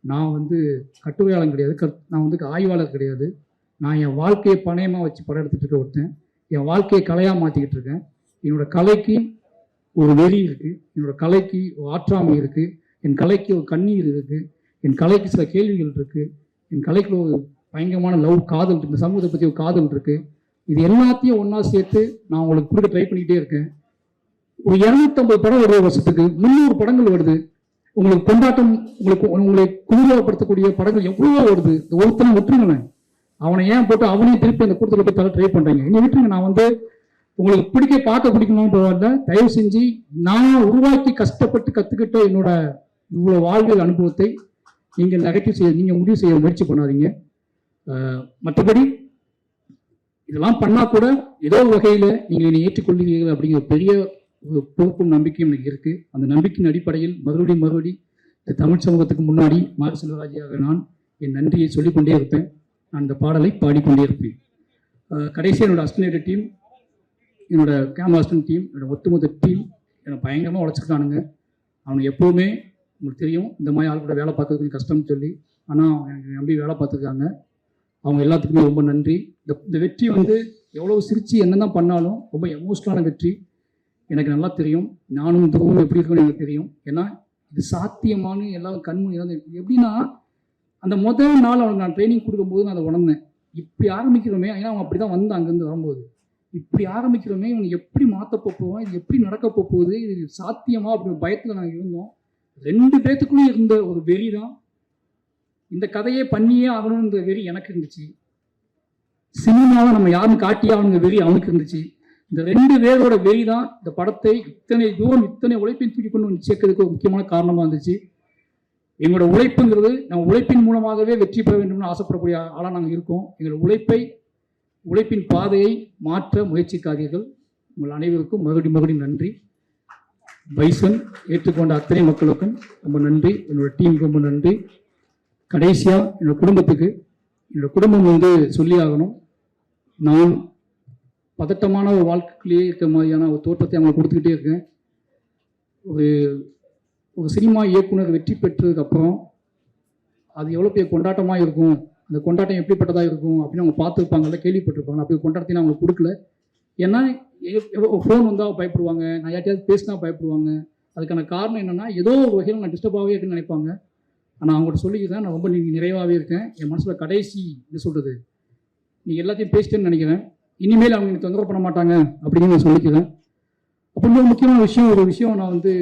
நான் வந்து கட்டுரையாளன் கிடையாது, நான் வந்து ஆய்வாளர் கிடையாது. நான் என் வாழ்க்கையை பணயமாக வச்சு படம் எடுத்துகிட்டு இருக்க ஒருத்தன். என் வாழ்க்கையை கலையாக மாற்றிக்கிட்டு இருக்கேன். என்னோடய கலைக்கு ஒரு வெறி இருக்குது, என்னோடய கலைக்கு ஒரு ஆற்றாமை இருக்குது, என் கலைக்கு ஒரு கண்ணீர் இருக்குது, என் கலைக்கு சில கேள்விகள் இருக்குது, என் கலைக்கு ஒரு பயங்கரமான காதல் இருக்குது, இந்த சமூகத்தை பற்றி ஒரு காதல் இருக்குது. இது எல்லாத்தையும் ஒன்றா சேர்த்து நான் உங்களுக்கு கொடுக்க ட்ரை பண்ணிக்கிட்டே இருக்கேன். ஒரு 250 படம் வருது வருஷத்துக்கு, 300 படங்கள் வருது. உங்களுக்கு கொண்டாட்டம், உங்களை குளிர்வப்படுத்தக்கூடிய படங்கள் எவ்வளவோ வருது. இந்த ஒருத்தனை விட்டுருங்களேன், அவனை ஏன் போட்டு அவனையும் திருப்பி அந்த கூட்டத்தில் போய் தர ட்ரை பண்றீங்க? இன்னும் விட்டுருங்க. நான் வந்து உங்களுக்கு பார்க்க பிடிக்கணும்னு பரவாயில்ல, தயவு செஞ்சு நான் உருவாக்கி கஷ்டப்பட்டு கத்துக்கிட்ட என்னோட இவ்வளவு வாழ்வியல் அனுபவத்தை நீங்கள் நெகட்டிவ் செய்ய, நீங்க முடிவு செய்ய முயற்சி பண்ணாதீங்க. மற்றபடி இதெல்லாம் பண்ணா கூட ஏதோ வகையில நீங்க என்னை ஏற்றுக்கொள்கிறீர்கள் அப்படிங்கிற பெரிய ஒரு பொறுப்பும் நம்பிக்கையும் எனக்கு இருக்கு. அந்த நம்பிக்கையின் அடிப்படையில் மறுபடி இந்த தமிழ் சமூகத்துக்கு முன்னாடி மாரி செல்வராஜாக நான் என் நன்றியை சொல்லிக்கொண்டே இருப்பேன். நான் இந்த பாடலை பாடிக்கொண்டே இருப்பேன். கடைசியாக என்னோட அசிஸ்டன்ட் டீம், என்னோட கேமரா அசிஸ்டன்ட் டீம், என்னோட ஒட்டுமொத்த டீம் என்னை பயங்கரமாக உழைச்சிருக்கானுங்க. அவனுக்கு எப்போவுமே உங்களுக்கு தெரியும் இந்த மாதிரி ஆள் கூட வேலை பார்க்கறதுக்கு கஷ்டம்னு சொல்லி, ஆனால் எனக்கு நம்பி வேலை பார்த்துருக்காங்க. அவங்க எல்லாத்துக்குமே ரொம்ப நன்றி. இந்த வெற்றி வந்து எவ்வளோ சிரித்து என்ன தான் பண்ணாலும் ரொம்ப எமோஷ்னலான வெற்றி. எனக்கு நல்லா தெரியும், நானும் துருவம் எப்படி இருக்குன்னு எனக்கு தெரியும். ஏன்னா இது சாத்தியமான எல்லாம் கண்மணி எப்படின்னா, அந்த முதல் நாள் அவனுக்கு நான் ட்ரைனிங் கொடுக்கும்போது நான் அதை உணர்ந்தேன். இப்படி ஆரம்பிக்கிறோமே, ஏன்னா அவன் அப்படி தான் வந்து அங்கேருந்து வரும்போது இப்படி ஆரம்பிக்கிறோமே, இவன் எப்படி மாற்ற போவோம், இது எப்படி நடக்க போகுது, இது சாத்தியமா அப்படிங்கிற பயத்தில் நாங்கள் இருந்தோம். 2 பேத்துக்குள்ளேயும் இருந்த ஒரு வெறி தான். இந்த கதையை பண்ணியே ஆகணுன்ற வெறி எனக்கு இருந்துச்சு. சினிமாவை நம்ம யாரும் காட்டியே ஆகணுங்கிற வெறி அவனுக்கு இருந்துச்சு. இந்த 2 பேரோட வெறி தான் இந்த படத்தை இத்தனை தூரம் இத்தனை உழைப்பின் தூக்கி கொண்டு வந்து சேர்க்கறதுக்கு ஒரு முக்கியமான காரணமாக இருந்துச்சு. எங்களோட உழைப்புங்கிறது நம்ம உழைப்பின் மூலமாகவே வெற்றி பெற வேண்டும்னு ஆசைப்படக்கூடிய ஆளாக நாங்கள் இருக்கோம். எங்களோட உழைப்பின் பாதையை மாற்ற முயற்சிக்காதீர்கள். உங்கள் அனைவருக்கும் மறுபடியும் நன்றி. பைசன் ஏற்றுக்கொண்ட அத்தனை மக்களுக்கும் ரொம்ப நன்றி. என்னோட டீமுக்கு ரொம்ப நன்றி. கடைசியாக என்னோட குடும்பத்துக்கு, என்னோட குடும்பம் வந்து சொல்லி ஆகணும். நான் பதட்டமான ஒரு வாழ்க்கையிலேயே இருக்க மாதிரியான ஒரு தோற்றத்தை அவங்களை கொடுத்துக்கிட்டே இருக்கேன். ஒரு சினிமா இயக்குனர் வெற்றி பெற்றதுக்கு அப்புறம் அது எவ்வளோ பெரிய கொண்டாட்டமாக இருக்கும், அந்த கொண்டாட்டம் எப்படிப்பட்டதாக இருக்கும் அப்படின்னு அவங்க பார்த்துருப்பாங்கல்ல, கேள்விப்பட்டிருப்பாங்க. அப்படி கொண்டாட்டத்தையும் அவங்களுக்கு கொடுக்கல. ஏன்னா ஃபோன் வந்தால் பயப்படுவாங்க, நான் யார்ட்டையாவது பேசினா பயப்படுவாங்க. அதுக்கான காரணம் என்னென்னா, ஏதோ ஒரு வகையில் நான் டிஸ்டர்பாகவே இருக்குன்னு நினைப்பாங்க. ஆனால் அவங்கள்ட்ட சொல்லிக்கிறேன், நான் ரொம்ப நிறைவாகவே இருக்கேன். என் மனசில் கடைசி என்ன சொல்கிறது, நீங்கள் எல்லாத்தையும் பேசிட்டேன்னு நினைக்கிறேன். இனிமேல் அவங்க எனக்கு தொந்தரவு பண்ண மாட்டாங்க அப்படின்னு நான் சொல்லிக்கிறேன். அப்படின்னு ஒரு முக்கியமான விஷயம் நான் வந்து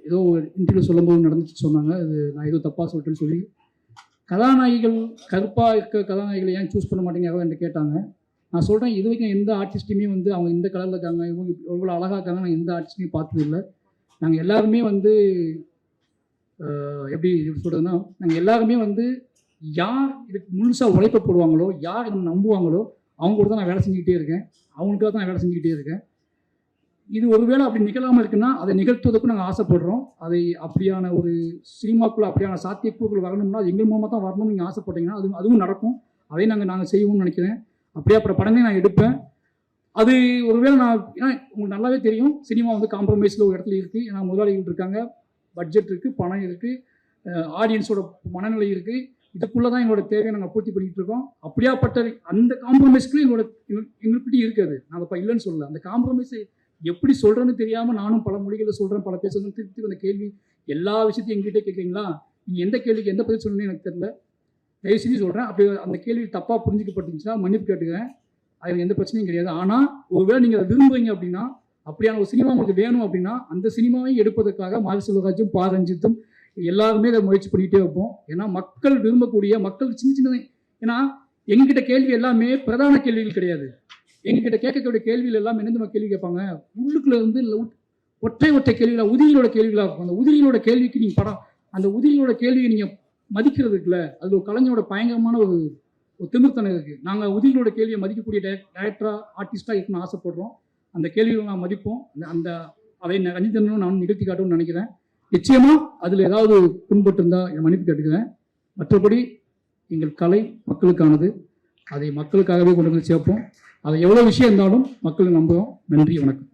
ஏதோ ஒரு இன்டர்வியூ சொல்லும்போது நடந்துச்சு சொன்னாங்க. அது நான் ஏதோ தப்பாக சொல்லிட்டேன்னு சொல்லி, கதாநாயகிகள் கருப்பாக இருக்க கதாநாயகிகளை ஏன் சூஸ் பண்ண மாட்டேங்க என்று கேட்டாங்க. நான் சொல்கிறேன், இது வரைக்கும் எந்த ஆர்டிஸ்ட்டையுமே வந்து அவங்க இந்த கலரில் இருக்காங்க, இவங்க எவ்வளோ அழகாக இருக்காங்க, நான் எந்த ஆர்டிஸ்ட்டையும் பார்த்தது இல்லை. நாங்கள் எல்லாருமே வந்து எப்படி சொல்கிறதுன்னா, நாங்கள் எல்லாருமே வந்து யார் இதுக்கு முழுசாக உழைப்ப போடுவாங்களோ, யார் நம்ம நம்புவாங்களோ அவங்க கூட தான் நான் வேலை செஞ்சுக்கிட்டே இருக்கேன். அவங்களுக்காக தான் நான் வேலை செஞ்சுக்கிட்டே இருக்கேன். இது ஒருவேளை அப்படி நிகழாமல் இருக்குன்னா அதை நிகழ்த்துவதற்கும் நாங்கள் ஆசைப்படுறோம். அதை அப்படியான ஒரு சினிமாக்குள்ளே அப்படியான சாத்தியக்கூறுகள் வரணும்னா அது எங்கள் மூலமாக தான் வரணும்னு நீங்கள் ஆசைப்பட்டீங்கன்னா அதுவும் நடக்கும். அதையும் நாங்கள் செய்வோம்னு நினைக்கிறேன். அப்படியே அப்புறம் படங்களே நான் எடுப்பேன். அது ஒருவேளை ஏன்னா உங்களுக்கு நல்லாவே தெரியும், சினிமா வந்து காம்ப்ரமைஸில் ஒரு இடத்துல இருக்குது. ஏன்னா முதலாளிகள் இருக்காங்க, பட்ஜெட் இருக்குது, பணம் இருக்குது, ஆடியன்ஸோட மனநிலை இருக்குது. இதுக்குள்ளே தான் எங்களோட தேவையை நாங்கள் பூர்த்தி பண்ணிகிட்டு இருக்கோம். அப்படியாப்பட்ட அந்த காம்ப்ரமைஸ்க்குள்ளே எங்கள்கிட்ட இருக்காது. நான் இப்போ இல்லைன்னு சொல்லலை. அந்த காம்ப்ரமைஸை எப்படி சொல்கிறேன்னு தெரியாமல் நானும் பல மொழிகளில் சொல்கிறேன், பல பேசுகிறேன். திருப்பி அந்த கேள்வி எல்லா விஷயத்தையும் எங்ககிட்ட கேட்குறீங்களா, நீங்கள் எந்த கேள்விக்கு எந்த பதில் சொல்லணும்னு எனக்கு தெரியல. தயவு செஞ்சு சொல்கிறேன், அப்படி அந்த கேள்வி தப்பாக புரிஞ்சிக்கப்பட்டுச்சுன்னா மன்னிப்பு கேட்டுக்கிறேன். அதில் எந்த பிரச்சனையும் கிடையாது. ஆனால் ஒருவேளை நீங்கள் அதை விரும்புறீங்க அப்படின்னா, அப்படியான ஒரு சினிமா உங்களுக்கு வேணும் அப்படின்னா, அந்த சினிமாவை எடுப்பதற்காக மாரி செல்வராஜும் பா ரஞ்சித்தும் எல்லாருமே அதை முயற்சி பண்ணிகிட்டே வைப்போம். ஏன்னா மக்கள் விரும்பக்கூடிய, மக்கள் சின்ன ஏன்னா எங்ககிட்ட கேள்வி எல்லாமே பிரதான கேள்விகள் கிடையாது. எங்ககிட்ட கேட்கக்கூடிய கேள்விகள் எல்லாம் என்ன கேள்வி கேட்பாங்க, உள்ளுக்குள்ள இருந்து ஒற்றை கேள்விகளாக, உதிரிகளோட கேள்விகளாக இருக்கும். அந்த உதிரிகளோட கேள்விக்கு நீங்கள் அந்த உதிரிகளோட கேள்வியை நீங்கள் மதிக்கிறதுக்குல அது ஒரு கலைஞரோட பயங்கரமான ஒரு திமிர்த்தனம் இருக்குது. நாங்கள் உதிரிகளோட கேள்வியை மதிக்கக்கூடிய டைரக்டராக ஆர்டிஸ்டாக இருக்கணும்னு ஆசைப்படுறோம். அந்த கேள்விகளை நான் மதிப்போம். அதை ரஞ்சிதனும் நான் நிகழ்த்தி காட்டும்னு நினைக்கிறேன். நிச்சயமாக அதில் ஏதாவது புண்பட்டு இருந்தால் என் மன்னிப்பு கேட்டுக்கிறேன். மற்றபடி எங்கள் கலை மக்களுக்கானது. அதை மக்களுக்காகவே கொண்டு வந்து சேர்ப்போம். அதை எவ்வளோ விஷயம் இருந்தாலும் மக்கள் நம்புகிறோம். நன்றி, வணக்கம்.